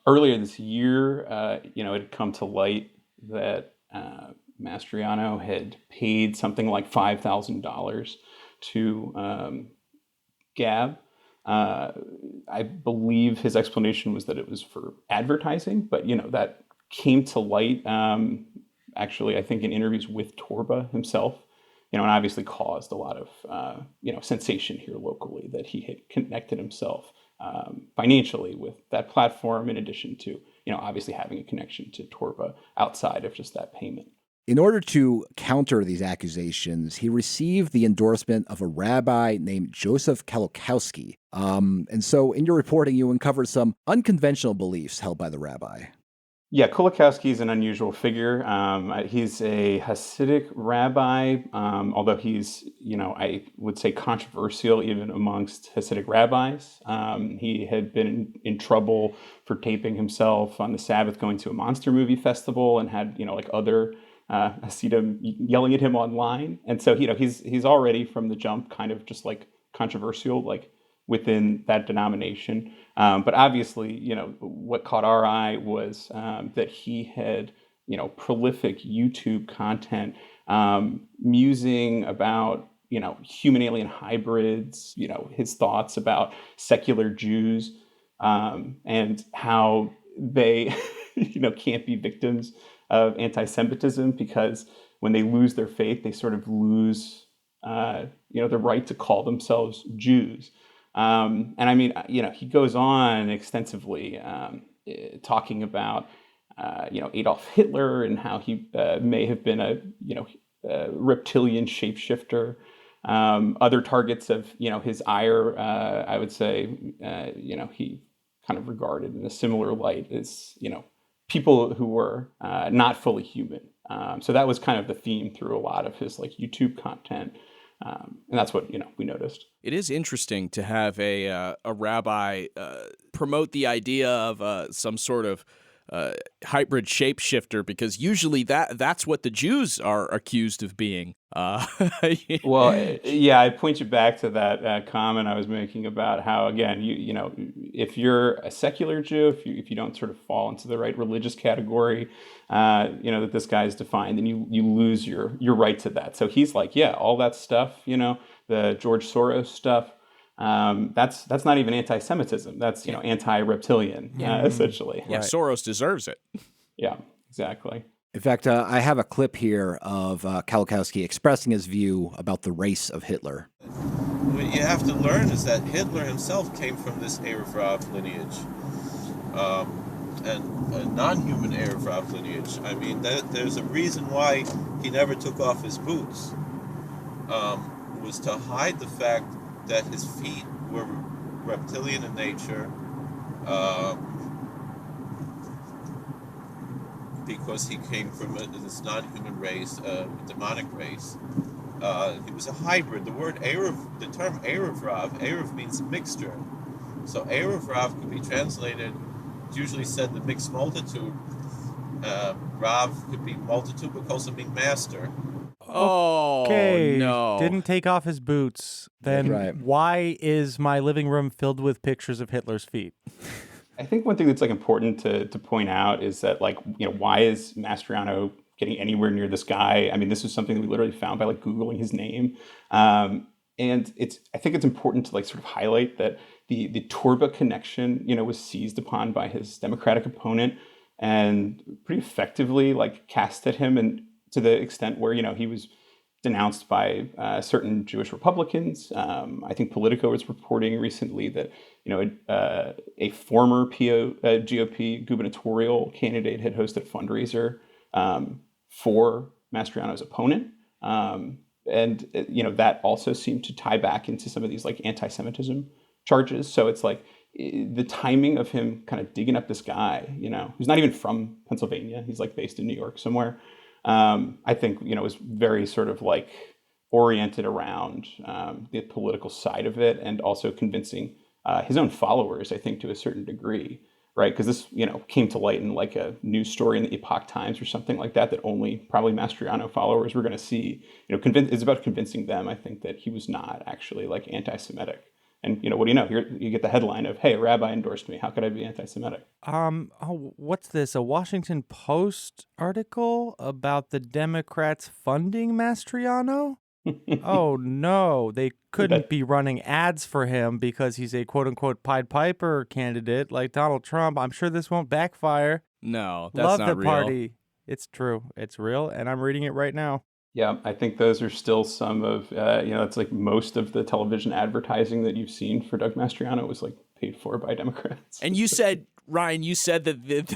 Earlier this year, it had come to light that Mastriano had paid something like $5,000 to Gab I believe his explanation was that it was for advertising, but that came to light actually, I think, in interviews with Torba himself, and obviously caused a lot of sensation here locally that he had connected himself financially with that platform, in addition to obviously having a connection to Torba outside of just that payment. In order to counter these accusations, he received the endorsement of a rabbi named Joseph Kalokowski. And so in your reporting, you uncovered some unconventional beliefs held by the rabbi. Yeah, Kolakowski is an unusual figure. He's a Hasidic rabbi, although he's, I would say controversial even amongst Hasidic rabbis. He had been in trouble for taping himself on the Sabbath going to a monster movie festival and had, other Hasidim yelling at him online. And so, he's already from the jump kind of just controversial, within that denomination. But obviously, what caught our eye was that he had, prolific YouTube content musing about, human alien hybrids, his thoughts about secular Jews and how they, can't be victims of anti-Semitism because when they lose their faith, they sort of lose, the right to call themselves Jews. And I mean, he goes on extensively talking about, Adolf Hitler and how he may have been a reptilian shapeshifter. Other targets of, his ire, I would say, he kind of regarded in a similar light as, people who were not fully human. So that was kind of the theme through a lot of his YouTube content. And that's what, we noticed. It is interesting to have a rabbi promote the idea of some sort of hybrid shapeshifter, because usually that's what the Jews are accused of being. Well, yeah, I point you back to that comment I was making about how, again, if you're a secular Jew, if you don't sort of fall into the right religious category, that this guy is defined, then you lose your right to that. So he's like, yeah, all that stuff, the George Soros stuff, that's not even anti-Semitism. That's anti-reptilian, essentially. Yeah, right. Soros deserves it. Yeah, exactly. In fact, I have a clip here of Kalokowski expressing his view about the race of Hitler. What you have to learn is that Hitler himself came from this Erev Rav lineage, and a non-human Erev Rav lineage. I mean, there's a reason why he never took off his boots. Was to hide the fact that his feet were reptilian in nature, because he came from this non-human race, a demonic race. He was a hybrid. The term Erev Rav, Erev means mixture. So Erev Rav could be translated, it's usually said the mixed multitude. Rav could be multitude, but also mean master. Oh, okay. No. Didn't take off his boots. Then right. Why is my living room filled with pictures of Hitler's feet? I think one thing that's important to point out is that why is Mastriano getting anywhere near this guy? I mean, this is something that we literally found by Googling his name. And I think it's important to sort of highlight that the Torba connection, was seized upon by his Democratic opponent and pretty effectively casted him, and to the extent where, he was denounced by certain Jewish Republicans. I think Politico was reporting recently that, a former GOP gubernatorial candidate had hosted a fundraiser for Mastriano's opponent. And, that also seemed to tie back into some of these anti-Semitism charges. So it's the timing of him kind of digging up this guy, who's not even from Pennsylvania. He's based in New York somewhere. I think, was very sort of oriented around the political side of it, and also convincing his own followers, I think, to a certain degree, right? Because this, came to light in a news story in the Epoch Times or something like that only probably Mastriano followers were going to see. It's about convincing them, I think, that he was not actually anti-Semitic. And, what do you know? Here you get the headline of, hey, a rabbi endorsed me. How could I be anti-Semitic? What's this? A Washington Post article about the Democrats funding Mastriano? Oh, no. They couldn't be running ads for him because he's a quote-unquote Pied Piper candidate like Donald Trump. I'm sure this won't backfire. No, that's Love not the real. party. It's true. It's real, and I'm reading it right now. Yeah, I think those are still some of, it's like most of the television advertising that you've seen for Doug Mastriano was like paid for by Democrats. And you said, Ryan, that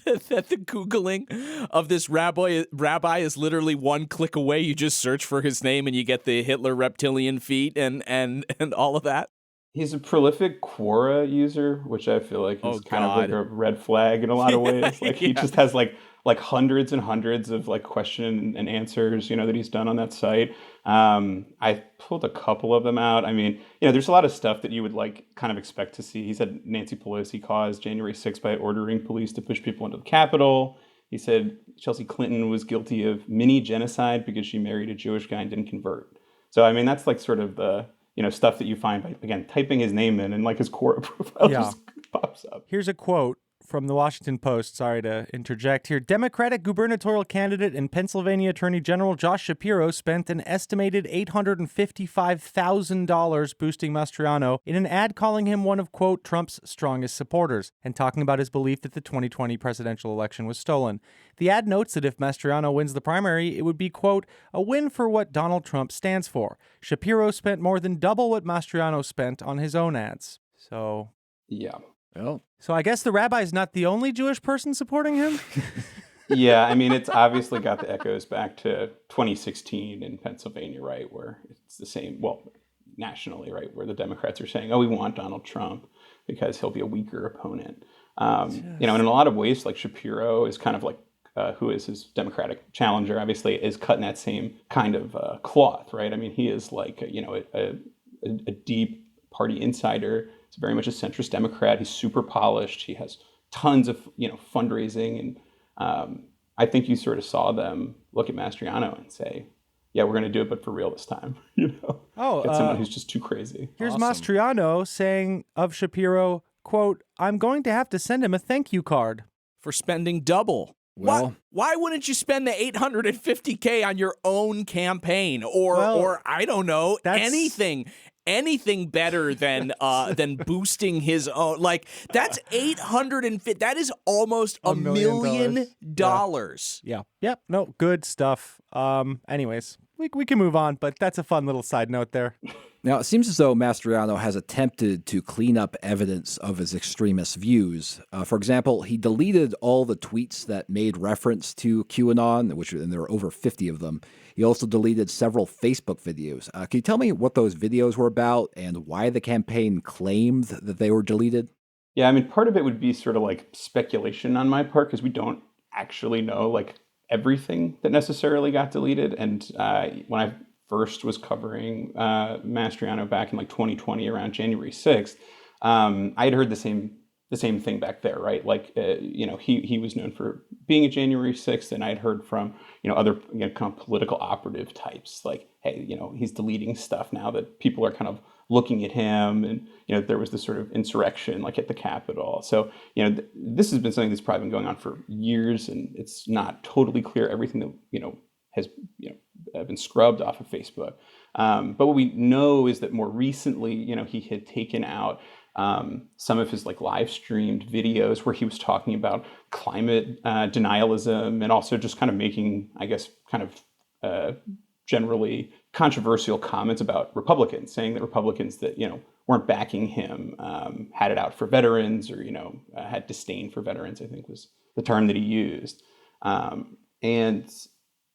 that the Googling of this rabbi is literally one click away. You just search for his name and you get the Hitler reptilian feet and all of that. He's a prolific Quora user, which I feel like is kind of like a red flag in a lot of ways. Like he just has like hundreds and hundreds of like question and answers, that he's done on that site. I pulled a couple of them out. I mean, there's a lot of stuff that you would like kind of expect to see. He said Nancy Pelosi caused January 6th by ordering police to push people into the Capitol. He said Chelsea Clinton was guilty of mini genocide because she married a Jewish guy and didn't convert. So, I mean, that's like sort of the stuff that you find by, again, typing his name in and like his Quora profile just pops up. Here's a quote from the Washington Post. Sorry to interject here. Democratic gubernatorial candidate and Pennsylvania Attorney General Josh Shapiro spent an estimated $855,000 boosting Mastriano in an ad calling him one of, quote, Trump's strongest supporters and talking about his belief that the 2020 presidential election was stolen. The ad notes that if Mastriano wins the primary, it would be, quote, a win for what Donald Trump stands for. Shapiro spent more than double what Mastriano spent on his own ads. So, yeah. Well, so I guess the rabbi is not the only Jewish person supporting him? Yeah, I mean, it's obviously got the echoes back to 2016 in Pennsylvania, right, where it's the same, well, nationally, right, where the Democrats are saying, oh, we want Donald Trump because he'll be a weaker opponent. And in a lot of ways, like Shapiro is kind of like, who is his Democratic challenger, obviously, is cutting that same kind of cloth, right? I mean, he is like, a deep party insider. He's very much a centrist Democrat. He's super polished. He has tons of, fundraising. And I think you sort of saw them look at Mastriano and say, yeah, we're going to do it, but for real this time. Get someone who's just too crazy. Here's Mastriano saying of Shapiro, quote, I'm going to have to send him a thank you card. For spending double. Well, why wouldn't you spend the $850K on your own campaign or I don't know, anything better than boosting his own? Like that's $850. That is almost $1 million. Yeah. Yep. No, good stuff. Anyways, we can move on, but that's a fun little side note there. Now, it seems as though Mastriano has attempted to clean up evidence of his extremist views. For example, he deleted all the tweets that made reference to QAnon, and there were over 50 of them. He also deleted several Facebook videos. Can you tell me what those videos were about and why the campaign claimed that they were deleted? Yeah, I mean, part of it would be sort of like speculation on my part because we don't actually know like everything that necessarily got deleted. And when I first was covering Mastriano back in like 2020 around January 6th, I had heard the same thing back there, right? Like, he was known for being a January 6th, and I had heard from, other kind of political operative types, like, hey, he's deleting stuff now that people are kind of looking at him, and, there was this sort of insurrection, like at the Capitol. So, this has been something that's probably been going on for years, and it's not totally clear everything that, has, been scrubbed off of Facebook. But what we know is that more recently, he had taken out some of his like live streamed videos where he was talking about climate denialism and also just kind of making, I guess, kind of generally controversial comments about Republicans, saying that Republicans that, weren't backing him had it out for veterans or, had disdain for veterans, I think was the term that he used. And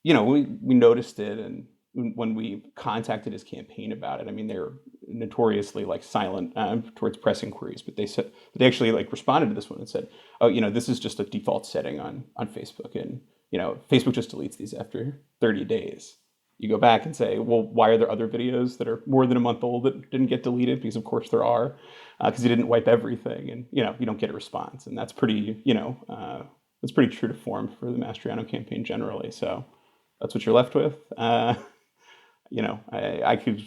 we noticed it, and when we contacted his campaign about it, I mean, they were notoriously like silent towards press inquiries, but they actually like responded to this one and said, oh, this is just a default setting on Facebook, and Facebook just deletes these after 30 days. You go back and say, well, why are there other videos that are more than a month old that didn't get deleted? Because of course there are, because he didn't wipe everything, and you don't get a response, and that's pretty, that's pretty true to form for the Mastriano campaign generally. So that's what you're left with. I could,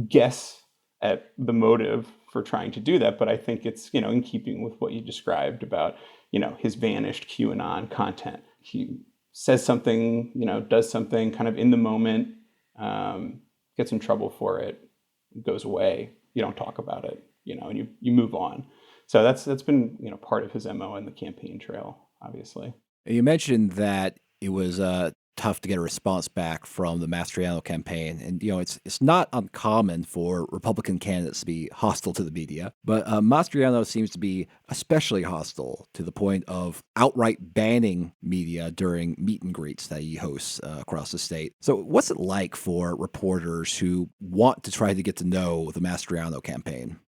guess at the motive for trying to do that, but I think it's, in keeping with what you described about, his vanished QAnon content. He says something, does something kind of in the moment, gets in trouble for it, goes away. You don't talk about it, and you move on. So that's been part of his MO in the campaign trail, obviously. You mentioned that it was tough to get a response back from the Mastriano campaign, and it's not uncommon for Republican candidates to be hostile to the media, but Mastriano seems to be especially hostile to the point of outright banning media during meet and greets that he hosts across the state. So what's it like for reporters who want to try to get to know the Mastriano campaign?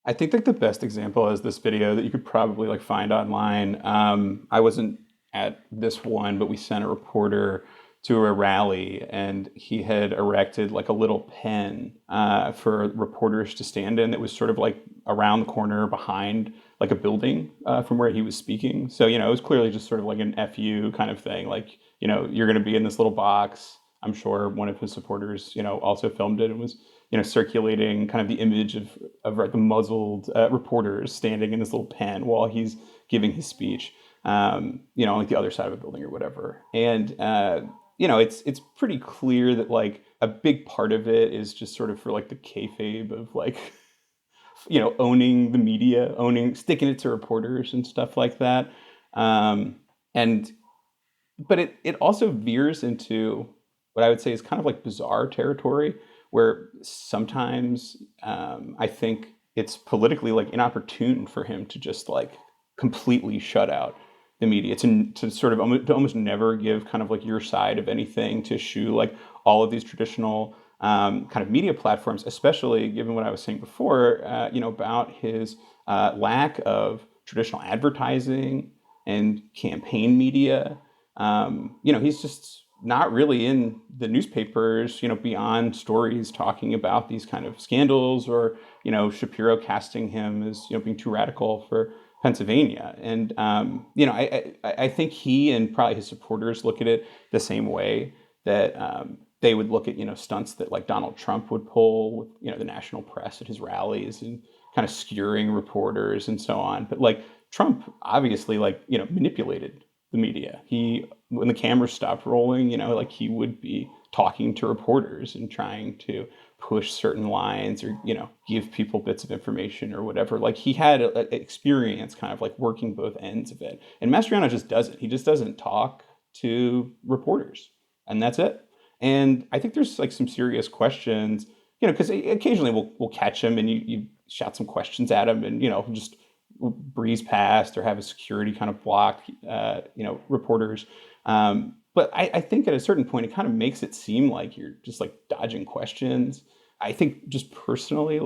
I think the best example is this video that you could probably find online. I wasn't at this one, but we sent a reporter to a rally, and he had erected a little pen for reporters to stand in that was sort of around the corner behind a building from where he was speaking. So, it was clearly just sort of an FU kind of thing. You're going to be in this little box. I'm sure one of his supporters, also filmed it and was, circulating kind of the image of the muzzled reporters standing in this little pen while he's giving his speech, on the other side of a building or whatever. And, it's pretty clear that a big part of it is just sort of for the kayfabe of owning the media, sticking it to reporters and stuff like that. But it also veers into what I would say is kind of bizarre territory, where sometimes I think it's politically inopportune for him to just completely shut out the media, to sort of almost never give kind of your side of anything, to eschew all of these traditional kind of media platforms, especially given what I was saying before, about his lack of traditional advertising and campaign media. He's just not really in the newspapers, beyond stories talking about these kind of scandals, or, Shapiro casting him as, being too radical for Pennsylvania. And, I think he and probably his supporters look at it the same way that they would look at, stunts that Donald Trump would pull with, the national press at his rallies and kind of skewering reporters and so on. But Trump obviously manipulated the media. When the cameras stopped rolling, he would be talking to reporters and trying to push certain lines, or, give people bits of information or whatever. He had experience kind of working both ends of it. And Mastriano just doesn't. He just doesn't talk to reporters, and that's it. And I think there's some serious questions, because occasionally we'll catch him and you shout some questions at him, and, just breeze past or have a security kind of block, reporters. But I think at a certain point, it kind of makes it seem like you're just dodging questions. I think just personally,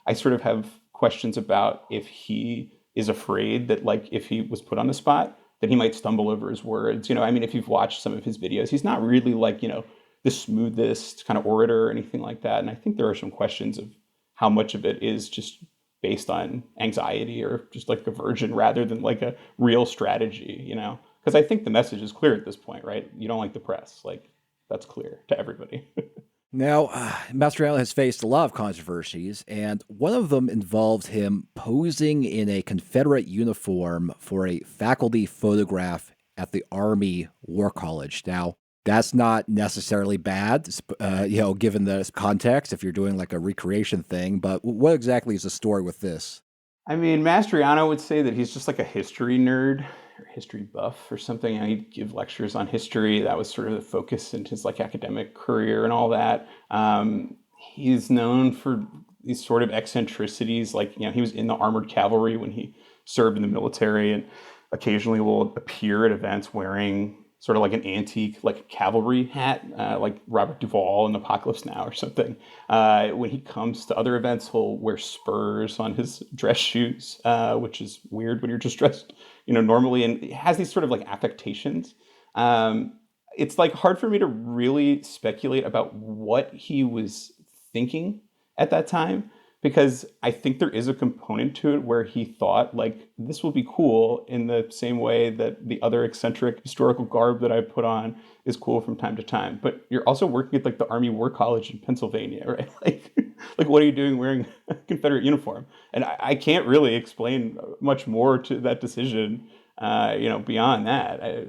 I sort of have questions about if he is afraid that if he was put on the spot, that he might stumble over his words. If you've watched some of his videos, he's not really the smoothest kind of orator or anything like that. And I think there are some questions of how much of it is just based on anxiety or just aversion rather than a real strategy, Because I think the message is clear at this point, right? You don't like the press. That's clear to everybody. Now, Mastriano has faced a lot of controversies, and one of them involved him posing in a Confederate uniform for a faculty photograph at the Army War College. Now, that's not necessarily bad, given the context, if you're doing a recreation thing, but what exactly is the story with this? Mastriano would say that he's just a history nerd or history buff or something. He'd give lectures on history. That was sort of the focus in his academic career and all that. He's known for these sort of eccentricities. He was in the armored cavalry when he served in the military, and occasionally will appear at events wearing sort of an antique cavalry hat, like Robert Duvall in Apocalypse Now or something. When he comes to other events, he'll wear spurs on his dress shoes, which is weird when you're just dressed, normally, and he has these sort of affectations. It's hard for me to really speculate about what he was thinking at that time, because I think there is a component to it where he thought this will be cool in the same way that the other eccentric historical garb that I put on is cool from time to time. But you're also working at the Army War College in Pennsylvania, right? What are you doing wearing a Confederate uniform? And I can't really explain much more to that decision beyond that,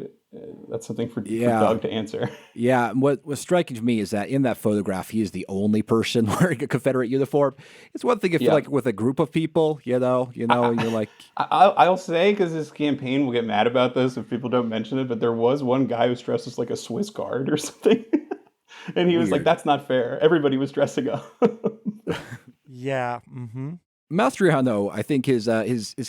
that's something for Doug to answer. Yeah, and what's striking to me is that in that photograph, he is the only person wearing a Confederate uniform. It's one thing if you're like with a group of people, and you're like... I'll say, because his campaign will get mad about this if people don't mention it, but there was one guy who was dressed as like a Swiss guard or something. And he was like, that's not fair. Everybody was dressing up. Yeah. Mm-hmm. Mastriano, I think his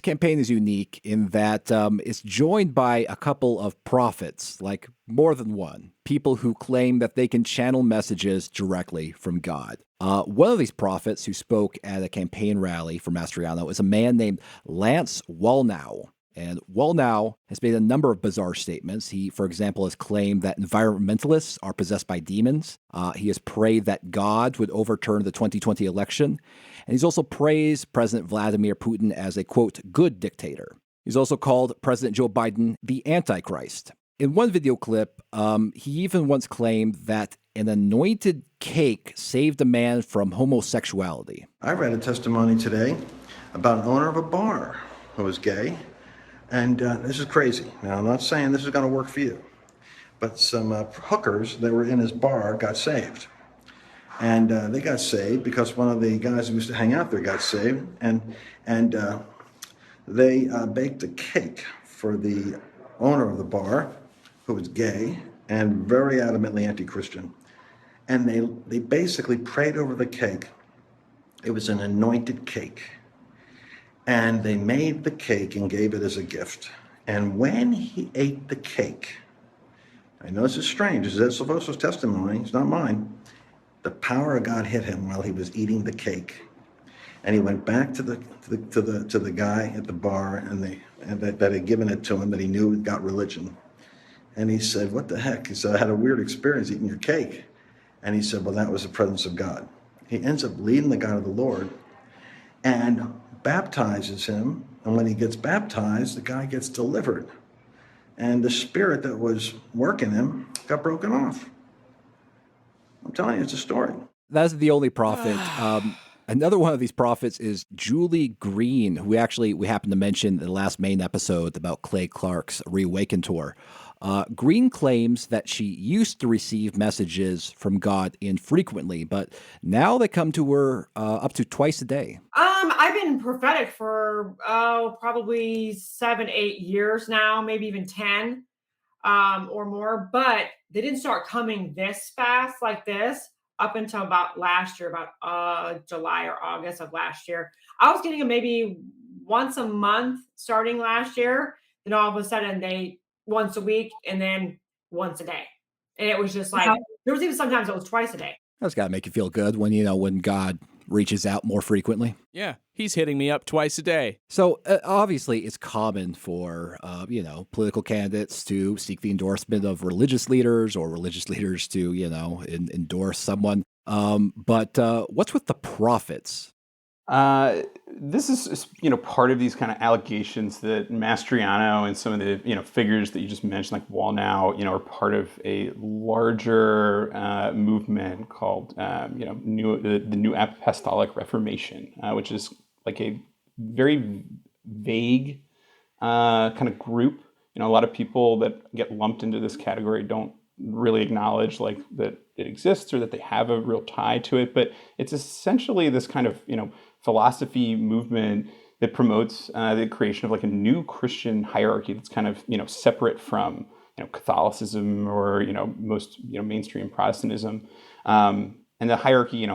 campaign is unique in that it's joined by a couple of prophets, like more than one, people who claim that they can channel messages directly from God. One of these prophets who spoke at a campaign rally for Mastriano is a man named Lance Wallnau. And Wallnau has made a number of bizarre statements. He, for example, has claimed that environmentalists are possessed by demons. He has prayed that God would overturn the 2020 election. And he's also praised President Vladimir Putin as a, quote, good dictator. He's also called President Joe Biden the Antichrist. In one video clip, he even once claimed that an anointed cake saved a man from homosexuality. I read a testimony today about an owner of a bar who was gay. And this is crazy. Now, I'm not saying this is going to work for you, but some hookers that were in his bar got saved. And they got saved because one of the guys who used to hang out there got saved. And they baked a cake for the owner of the bar, who was gay and very adamantly anti-Christian. And they basically prayed over the cake. It was an anointed cake. And they made the cake and gave it as a gift. And when he ate the cake, I know this is strange, this is Ed Silvoso's testimony, it's not mine. The power of God hit him while he was eating the cake. And he went back to the guy at the bar and that had given it to him, that he knew got religion. And he said, what the heck? He said, I had a weird experience eating your cake. And he said, well, that was the presence of God. He ends up leading the guy to the Lord and baptizes him, and when he gets baptized, the guy gets delivered. And the spirit that was working him got broken off. I'm telling you, it's a story. That's the only prophet. Another one of these prophets is Julie Green, who we happened to mention in the last main episode about Clay Clark's Reawaken tour. Green claims that she used to receive messages from God infrequently, but now they come to her up to twice a day. I've been prophetic for probably 7-8 years now, maybe even 10 or more, but they didn't start coming this fast like this up until about last year, about July or August of last year. I was getting them maybe once a month starting last year. Then all of a sudden they once a week and then once a day. And it was just like, there was even sometimes it was twice a day. That's got to make you feel good when God reaches out more frequently. Yeah, he's hitting me up twice a day. So obviously it's common for, political candidates to seek the endorsement of religious leaders or religious leaders to, endorse someone. But what's with the prophets? This is, part of these kind of allegations that Mastriano and some of the, figures that you just mentioned, like Wallnau, are part of a larger movement called, the New Apostolic Reformation, which is like a very vague kind of group. A lot of people that get lumped into this category don't really acknowledge like that it exists or that they have a real tie to it, but it's essentially this kind of, philosophy movement that promotes the creation of like a new Christian hierarchy that's kind of, separate from, Catholicism or, most, mainstream Protestantism. And the hierarchy,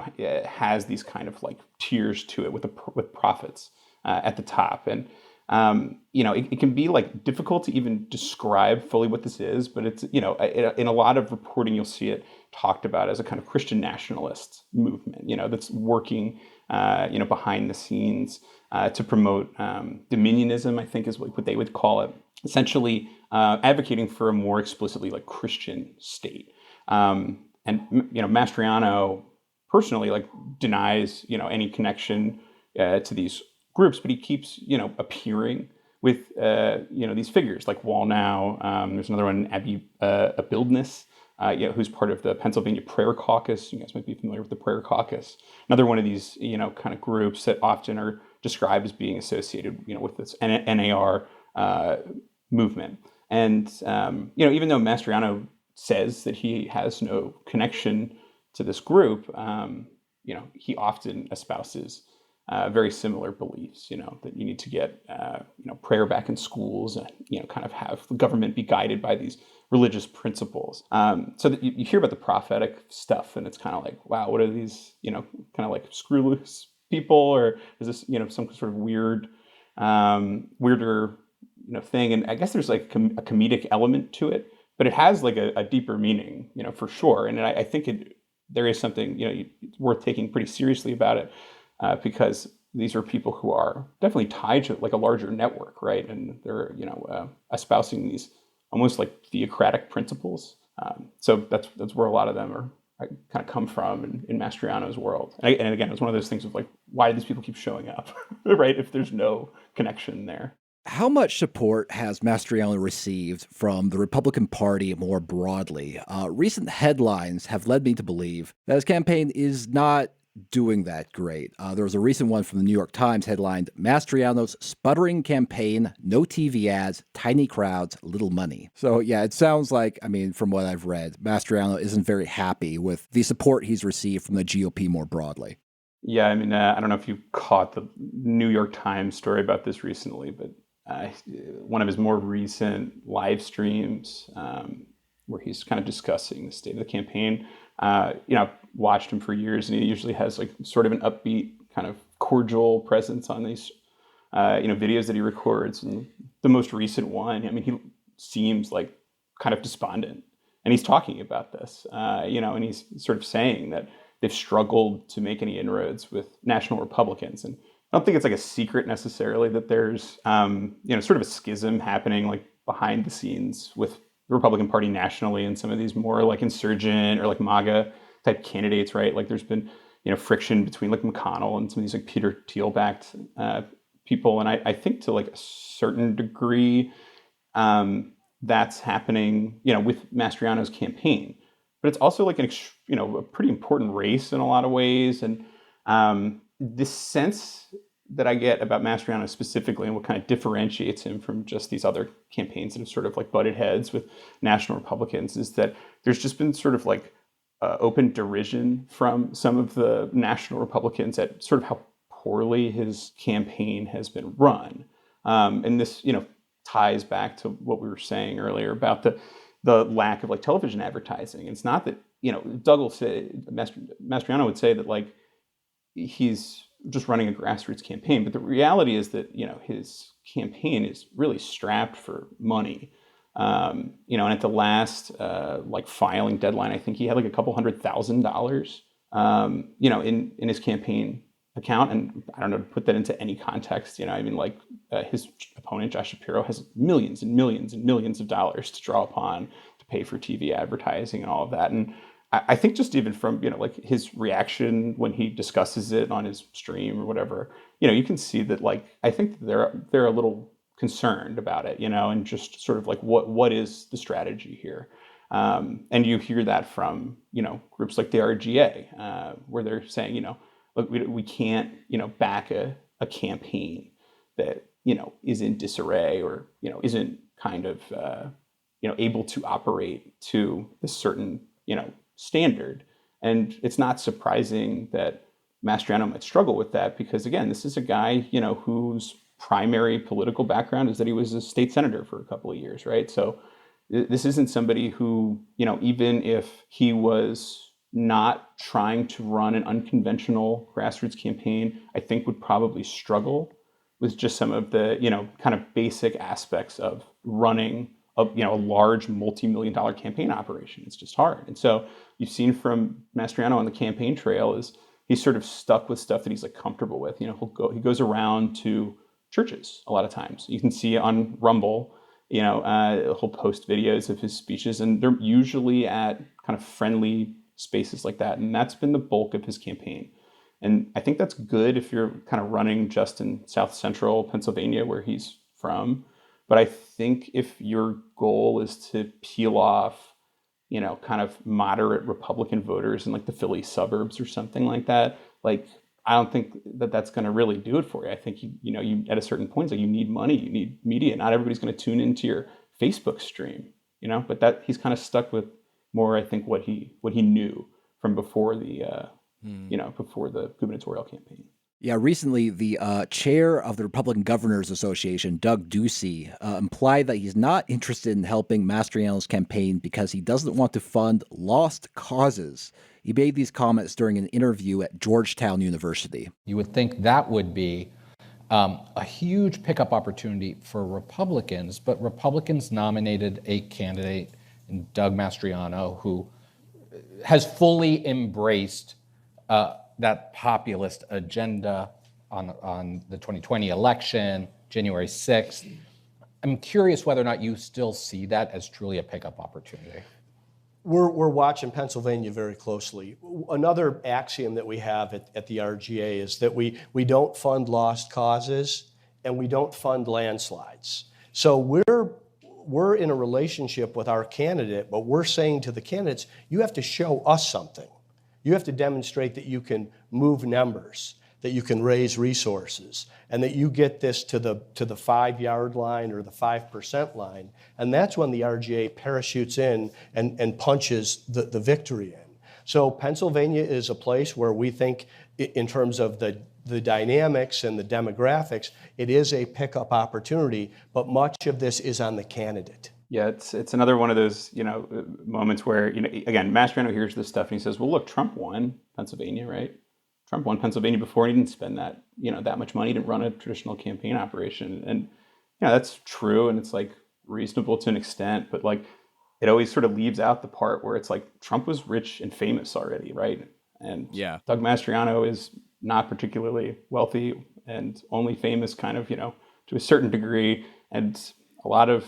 has these kind of like tiers to it with prophets at the top. And, it can be like difficult to even describe fully what this is, but it's, in a lot of reporting, you'll see it talked about as a kind of Christian nationalist movement, that's working, behind the scenes to promote dominionism, I think is what they would call it, essentially advocating for a more explicitly like Christian state. And, Mastriano personally like denies, any connection to these groups, but he keeps, appearing with, these figures like Wallnau. There's another one, Abby Abildness, who's part of the Pennsylvania Prayer Caucus. You guys might be familiar with the Prayer Caucus. Another one of these, kind of groups that often are described as being associated, with this NAR movement. And, even though Mastriano says that he has no connection to this group, he often espouses very similar beliefs, that you need to get, prayer back in schools and, kind of have the government be guided by these religious principles. So that you hear about the prophetic stuff and it's kind of like, wow, what are these, kind of like screw loose people, or is this, some sort of weirder, thing. And I guess there's like a comedic element to it, but it has like a deeper meaning, for sure. And I think there is something, worth taking pretty seriously about it, because these are people who are definitely tied to like a larger network, right? And they're, espousing these almost like theocratic principles. So that's where a lot of them are kind of come from in Mastriano's world. And again, it's one of those things of like, why do these people keep showing up, right? If there's no connection there. How much support has Mastriano received from the Republican Party more broadly? Recent headlines have led me to believe that his campaign is not doing that great. There was a recent one from the New York Times headlined, Mastriano's sputtering campaign, no TV ads, tiny crowds, little money. So yeah, it sounds like, from what I've read, Mastriano isn't very happy with the support he's received from the GOP more broadly. Yeah, I don't know if you caught the New York Times story about this recently, but one of his more recent live streams where he's kind of discussing the state of the campaign. I've watched him for years, and he usually has like sort of an upbeat, kind of cordial presence on these, videos that he records. And the most recent one, he seems like kind of despondent, and he's talking about this, and he's sort of saying that they've struggled to make any inroads with national Republicans. And I don't think it's like a secret necessarily that there's, sort of a schism happening like behind the scenes with the Republican Party nationally and some of these more like insurgent or like MAGA type candidates, right? Like there's been, friction between like McConnell and some of these like Peter Thiel backed people. And I think to like a certain degree, that's happening, with Mastriano's campaign. But it's also like a pretty important race in a lot of ways. And this sense that I get about Mastriano specifically and what kind of differentiates him from just these other campaigns that have sort of like butted heads with national Republicans is that there's just been sort of like open derision from some of the national Republicans at sort of how poorly his campaign has been run. And this, ties back to what we were saying earlier about the lack of like television advertising. It's not that, Doug will say, Mastriano would say that like he's just running a grassroots campaign, but the reality is that, his campaign is really strapped for money. And at the last filing deadline, I think he had like a couple $100,000, in his campaign account. And I don't know, to put that into any context, his opponent, Josh Shapiro, has millions and millions and millions of dollars to draw upon to pay for TV advertising and all of that. And I think just even from, his reaction when he discusses it on his stream or whatever, you can see that, I think they're a little concerned about it, and just sort of like, what is the strategy here? And you hear that from, groups like the RGA, where they're saying, look, we can't, back a campaign that, is in disarray or, isn't kind of, able to operate to a certain, standard. And it's not surprising that Mastriano might struggle with that because, again, this is a guy, whose primary political background is that he was a state senator for a couple of years, right? So this isn't somebody who, even if he was not trying to run an unconventional grassroots campaign, I think would probably struggle with just some of the, kind of basic aspects of running a large multi-million-dollar campaign operation. It's just hard. And so you've seen from Mastriano on the campaign trail is he's sort of stuck with stuff that he's like comfortable with. He goes around to churches a lot of times. You can see on Rumble, he'll post videos of his speeches, and they're usually at kind of friendly spaces like that. And that's been the bulk of his campaign. And I think that's good if you're kind of running just in South Central Pennsylvania, where he's from. But I think if your goal is to peel off, kind of moderate Republican voters in like the Philly suburbs or something like that, I don't think that that's going to really do it for you. I think you at a certain point, like you need money, you need media. Not everybody's going to tune into your Facebook stream, But that he's kind of stuck with more, I think, what he knew from before the before the gubernatorial campaign. Yeah, recently the chair of the Republican Governors Association, Doug Ducey, implied that he's not interested in helping Mastriano's campaign because he doesn't want to fund lost causes. He made these comments during an interview at Georgetown University. You would think that would be a huge pickup opportunity for Republicans, but Republicans nominated a candidate in Doug Mastriano who has fully embraced that populist agenda on the 2020 election, January 6th. I'm curious whether or not you still see that as truly a pickup opportunity. We're watching Pennsylvania very closely. Another axiom that we have at the RGA is that we don't fund lost causes and we don't fund landslides. So we're in a relationship with our candidate, but we're saying to the candidates, you have to show us something. You have to demonstrate that you can move numbers, that you can raise resources, and that you get this to the 5-yard line or the 5% line. And that's when the RGA parachutes in and punches the victory in. So Pennsylvania is a place where we think, in terms of the dynamics and the demographics, it is a pickup opportunity, but much of this is on the candidate. Yeah, it's another one of those, moments where, again, Mastriano hears this stuff and he says, well, look, Trump won Pennsylvania, right? Trump won Pennsylvania before, and he didn't spend that much money. He didn't run a traditional campaign operation. And, that's true. And it's like reasonable to an extent, but like it always sort of leaves out the part where it's like Trump was rich and famous already, right? And Doug Mastriano is not particularly wealthy and only famous kind of, to a certain degree. And a lot of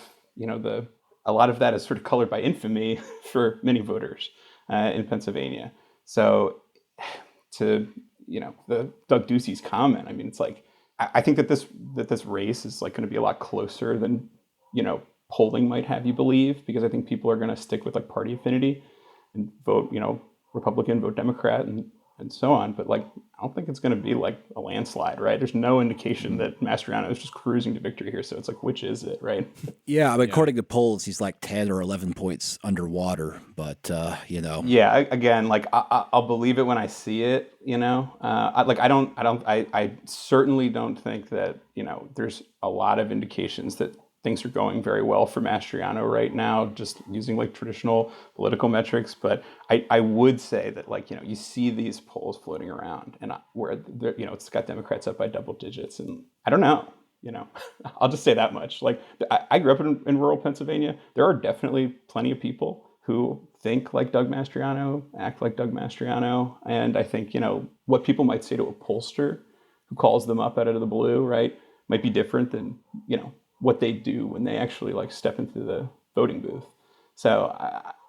that is sort of colored by infamy for many voters in Pennsylvania. So to, the Doug Ducey's comment, I mean, it's like, I think that this race is like going to be a lot closer than, polling might have you believe, because I think people are going to stick with like party affinity and vote, Republican, vote Democrat and so on. But like, I don't think it's going to be like a landslide, right? There's no indication that Mastriano is just cruising to victory here. So it's like, which is it, right? Yeah, I mean, according to polls, he's like 10 or 11 points underwater, but, Yeah, again, like I'll believe it when I see it, I certainly don't think that, there's a lot of indications that things are going very well for Mastriano right now, just using like traditional political metrics. But I would say that you see these polls floating around and where it's got Democrats up by double digits. And I don't know, I'll just say that much. Like I grew up in rural Pennsylvania. There are definitely plenty of people who think like Doug Mastriano, act like Doug Mastriano. And I think, what people might say to a pollster who calls them up out of the blue, right, might be different than, what they do when they actually like step into the voting booth. So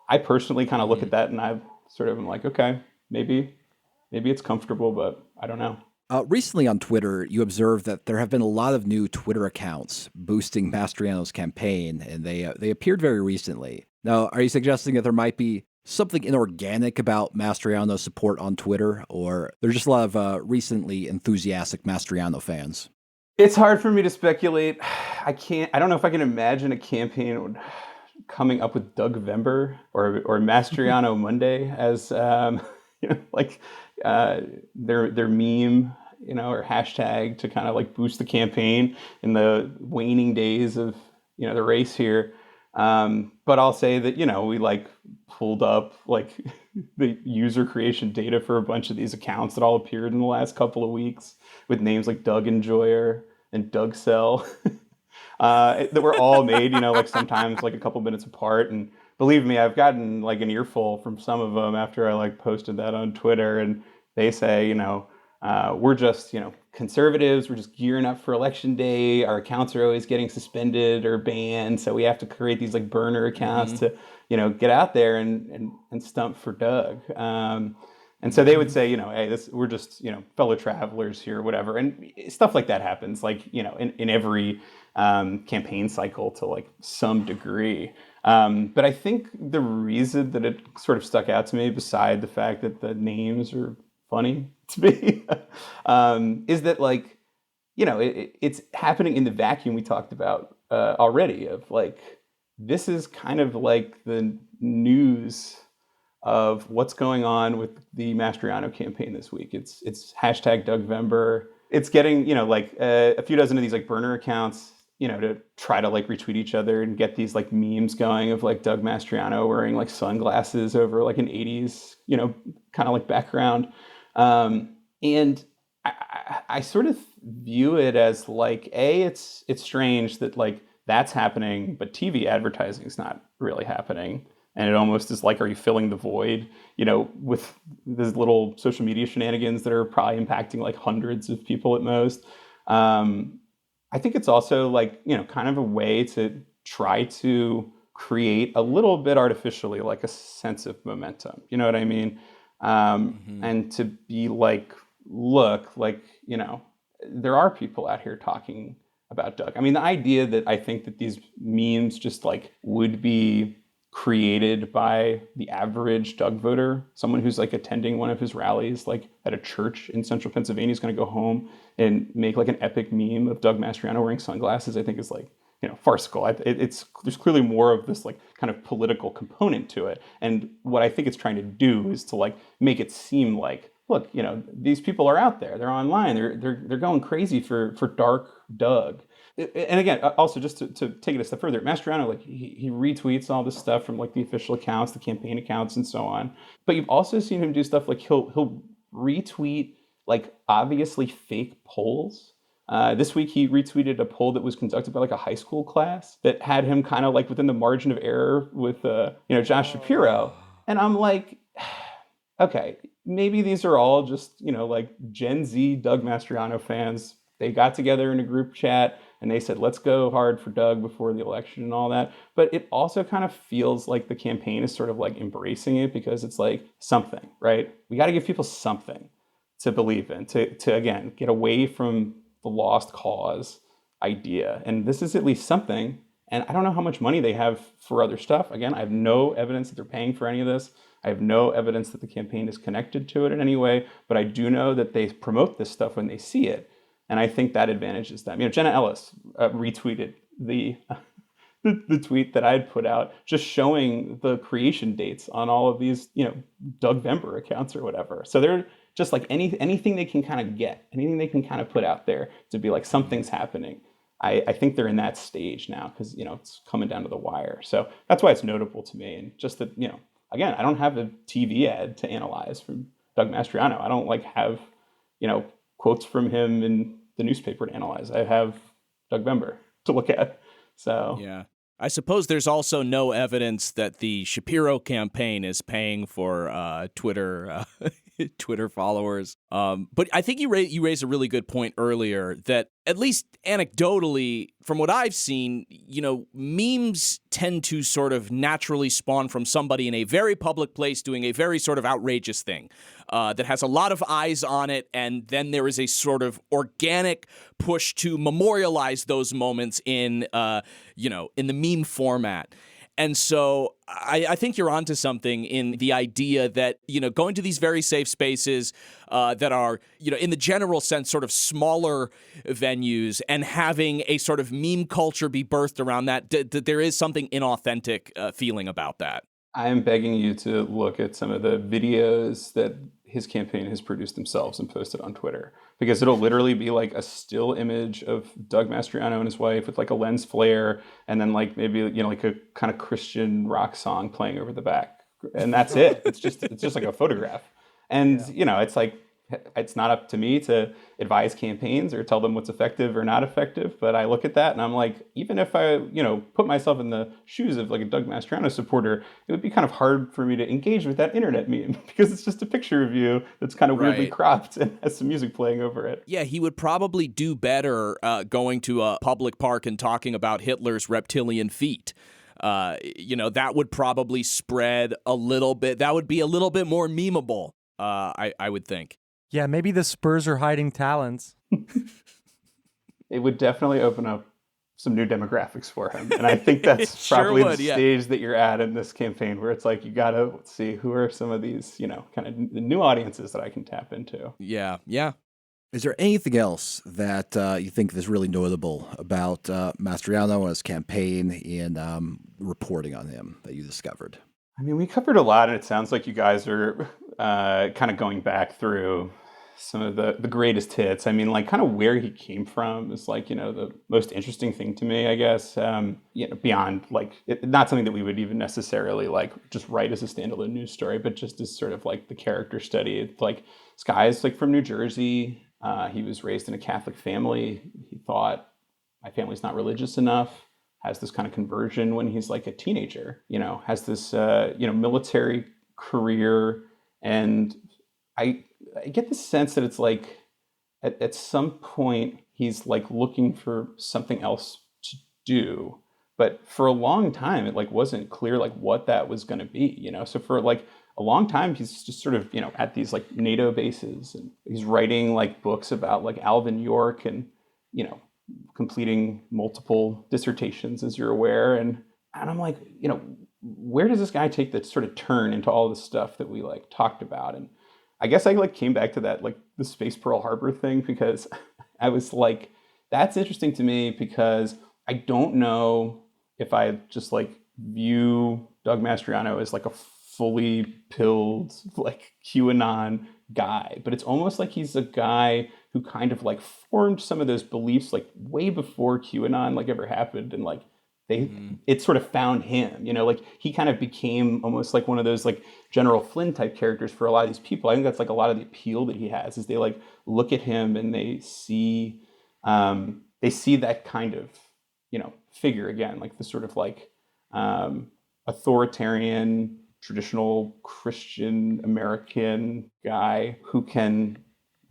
I personally kind of look at that and I sort of am like, okay, maybe it's comfortable, but I don't know. Recently on Twitter, you observed that there have been a lot of new Twitter accounts boosting Mastriano's campaign, and they appeared very recently. Now, are you suggesting that there might be something inorganic about Mastriano's support on Twitter, or there's just a lot of recently enthusiastic Mastriano fans? It's hard for me to speculate. I don't know if I can imagine a campaign coming up with Doug Vember or Mastriano Monday as their meme, or hashtag to kind of like boost the campaign in the waning days of the race here. But I'll say that we like pulled up like the user creation data for a bunch of these accounts that all appeared in the last couple of weeks with names like Doug Enjoyer and Doug Sell that were all made, like sometimes like a couple minutes apart. And believe me, I've gotten like an earful from some of them after I like posted that on Twitter, and they say, we're just, conservatives, we're just gearing up for election day. Our accounts are always getting suspended or banned. So we have to create these like burner accounts to, get out there and stump for Doug. And so they would say, hey, we're just, fellow travelers here, whatever. And stuff like that happens, like, in every campaign cycle to like some degree. But I think the reason that it sort of stuck out to me, beside the fact that the names are funny to me, is that like, you know, it's happening in the vacuum we talked about already of like, this is kind of like the news of what's going on with the Mastriano campaign this week. It's hashtag Dougvember. It's getting, you know, like a few dozen of these like burner accounts, you know, to try to like retweet each other and get these like memes going of like Doug Mastriano wearing like sunglasses over like an 80s, you know, kind of like background. And I sort of view it as like, it's strange that like that's happening, but TV advertising is not really happening. And it almost is like, are you filling the void, you know, with these little social media shenanigans that are probably impacting like hundreds of people at most. I think it's also like, you know, kind of a way to try to create a little bit artificially like a sense of momentum. You know what I mean? And to be like, look, like, you know, there are people out here talking about Doug. I mean, the idea that I think that these memes just like would be created by the average Doug voter, someone who's like attending one of his rallies, like at a church in central Pennsylvania, is going to go home and make like an epic meme of Doug Mastriano wearing sunglasses, I think is like, you know, farcical. There's clearly more of this like kind of political component to it. And what I think it's trying to do is to like make it seem like, look, you know, these people are out there, they're online, they're going crazy for dark Doug. And again, also just to take it a step further, Mastriano, like he retweets all this stuff from like the official accounts, the campaign accounts, and so on. But you've also seen him do stuff like he'll retweet like obviously fake polls. This week he retweeted a poll that was conducted by like a high school class that had him kind of like within the margin of error with you know, Josh Shapiro. And I'm like, okay, maybe these are all just, you know, like Gen Z Doug Mastriano fans. They got together in a group chat and they said, let's go hard for Doug before the election and all that. But it also kind of feels like the campaign is sort of like embracing it because it's like something, right? We got to give people something to believe in, to again, get away from the lost cause idea. And this is at least something. And I don't know how much money they have for other stuff. Again, I have no evidence that they're paying for any of this. I have no evidence that the campaign is connected to it in any way, but I do know that they promote this stuff when they see it. And I think that advantages them. You know, Jenna Ellis retweeted the tweet that I had put out, just showing the creation dates on all of these, you know, Dougvember accounts or whatever. So they're just like anything they can kind of get, anything they can kind of put out there to be like something's happening. I think they're in that stage now because, you know, it's coming down to the wire. So that's why it's notable to me. And just that, you know, again, I don't have a TV ad to analyze from Doug Mastriano. I don't like have, you know, quotes from him in the newspaper to analyze. I have Dougvember to look at. So yeah, I suppose there's also no evidence that the Shapiro campaign is paying for Twitter Twitter followers. But I think you raised a really good point earlier that at least anecdotally, from what I've seen, you know, memes tend to sort of naturally spawn from somebody in a very public place doing a very sort of outrageous thing that has a lot of eyes on it. And then there is a sort of organic push to memorialize those moments in, you know, in the meme format. And so I think you're onto something in the idea that, you know, going to these very safe spaces that are, you know, in the general sense, sort of smaller venues and having a sort of meme culture be birthed around that, there is something inauthentic feeling about that. I'm begging you to look at some of the videos that his campaign has produced themselves and posted on Twitter, because it'll literally be like a still image of Doug Mastriano and his wife with like a lens flare and then like maybe, you know, like a kind of Christian rock song playing over the back. And that's it. It's just like a photograph. And, you know, it's like, it's not up to me to advise campaigns or tell them what's effective or not effective. But I look at that and I'm like, even if I, you know, put myself in the shoes of like a Doug Mastriano supporter, it would be kind of hard for me to engage with that internet meme because it's just a picture of you that's kind of weirdly cropped and has some music playing over it. Yeah, he would probably do better going to a public park and talking about Hitler's reptilian feet. You know, that would probably spread a little bit. That would be a little bit more memeable, I would think. Yeah, maybe the Spurs are hiding talents. It would definitely open up some new demographics for him. And I think that's Sure probably would, the yeah. stage that you're at in this campaign, where it's like, you got to see who are some of these, kind of the new audiences that I can tap into. Yeah, yeah. Is there anything else that you think is really notable about Mastriano and his campaign in reporting on him that you discovered? I mean, we covered a lot, and it sounds like you guys are kind of going back through some of the greatest hits. I mean, like, kind of where he came from is like, the most interesting thing to me, I guess. Beyond like, not something that we would even necessarily like just write as a standalone news story, but just as sort of like the character study. It's like, this guy's like from New Jersey. He was raised in a Catholic family. He thought, my family's not religious enough. Has this kind of conversion when he's like a teenager, has this, military career. And I get the sense that it's like at some point he's like looking for something else to do. But for a long time, it like wasn't clear like what that was going to be, So for like a long time, he's just sort of, at these like NATO bases, and he's writing like books about like Alvin York and, completing multiple dissertations, as you're aware. And I'm like, where does this guy take the sort of turn into all this stuff that we like talked about? And I guess I like came back to that, like the Space Pearl Harbor thing, because I was like, that's interesting to me, because I don't know if I just like view Doug Mastriano as like a fully pilled like QAnon guy, but it's almost like he's a guy who kind of like formed some of those beliefs like way before QAnon like ever happened, and like it sort of found him, like he kind of became almost like one of those like General Flynn type characters for a lot of these people. I think that's like a lot of the appeal that he has, is they like look at him and they see that kind of figure again, like the sort of like authoritarian, traditional Christian American guy who can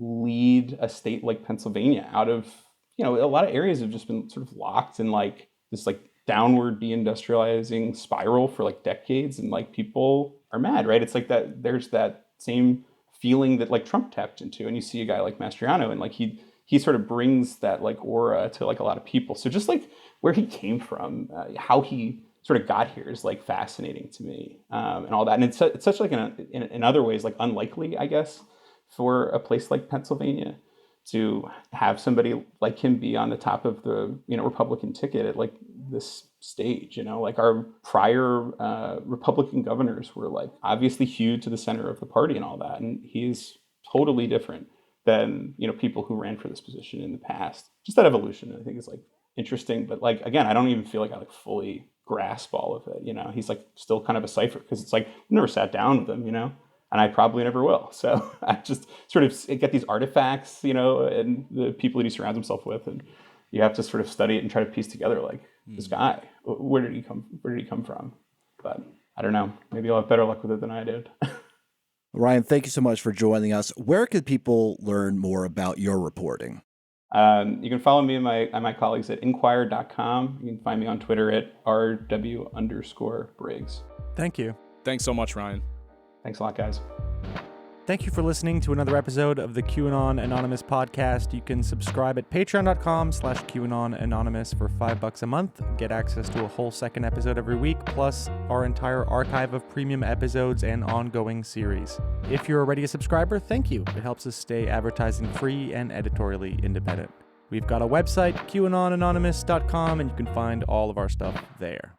lead a state like Pennsylvania out of, a lot of areas have just been sort of locked in like this like downward deindustrializing spiral for like decades, and like people are mad, right? It's like that there's that same feeling that like Trump tapped into, and you see a guy like Mastriano, and like he sort of brings that like aura to like a lot of people. So just like where he came from, how he sort of got here is like fascinating to me, and all that. And it's such like in other ways like unlikely, I guess, for a place like Pennsylvania to have somebody like him be on the top of the Republican ticket at like this stage. Like our prior Republican governors were like obviously hewed to the center of the party and all that, and he's totally different than people who ran for this position in the past. Just that evolution, I think, is like interesting. But like again, I don't even feel like I like fully grasp all of it. He's like still kind of a cipher, because it's like I never sat down with him, and I probably never will. So I just sort of get these artifacts, and the people that he surrounds himself with, and you have to sort of study it and try to piece together like this guy. Where did he come from? But I don't know. Maybe you'll have better luck with it than I did. Ryan, thank you so much for joining us. Where could people learn more about your reporting? You can follow me and my colleagues at Inquirer.com. You can find me on Twitter at RW_Briggs. Thank you. Thanks so much, Ryan. Thanks a lot, guys. Thank you for listening to another episode of the QAnon Anonymous podcast. You can subscribe at patreon.com/QAnon Anonymous for $5 a month. Get access to a whole second episode every week, plus our entire archive of premium episodes and ongoing series. If you're already a subscriber, thank you. It helps us stay advertising free and editorially independent. We've got a website, QAnonanonymous.com, and you can find all of our stuff there.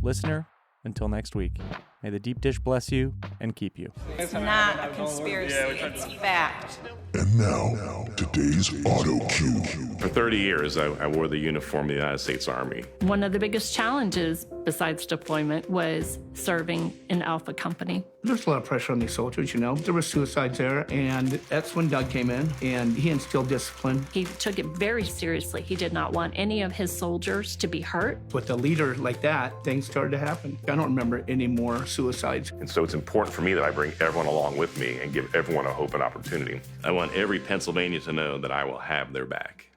Listener, until next week, may the deep dish bless you and keep you. It's not a conspiracy, it's fact. And now, today's auto cue. For 30 years, I wore the uniform of the United States Army. One of the biggest challenges, besides deployment, was serving in Alpha Company. There's a lot of pressure on these soldiers, There were suicides there, and that's when Doug came in, and he instilled discipline. He took it very seriously. He did not want any of his soldiers to be hurt. With a leader like that, things started to happen. I don't remember any more suicides. And so it's important for me that I bring everyone along with me and give everyone a hope and opportunity. I want every Pennsylvanian to know that I will have their back.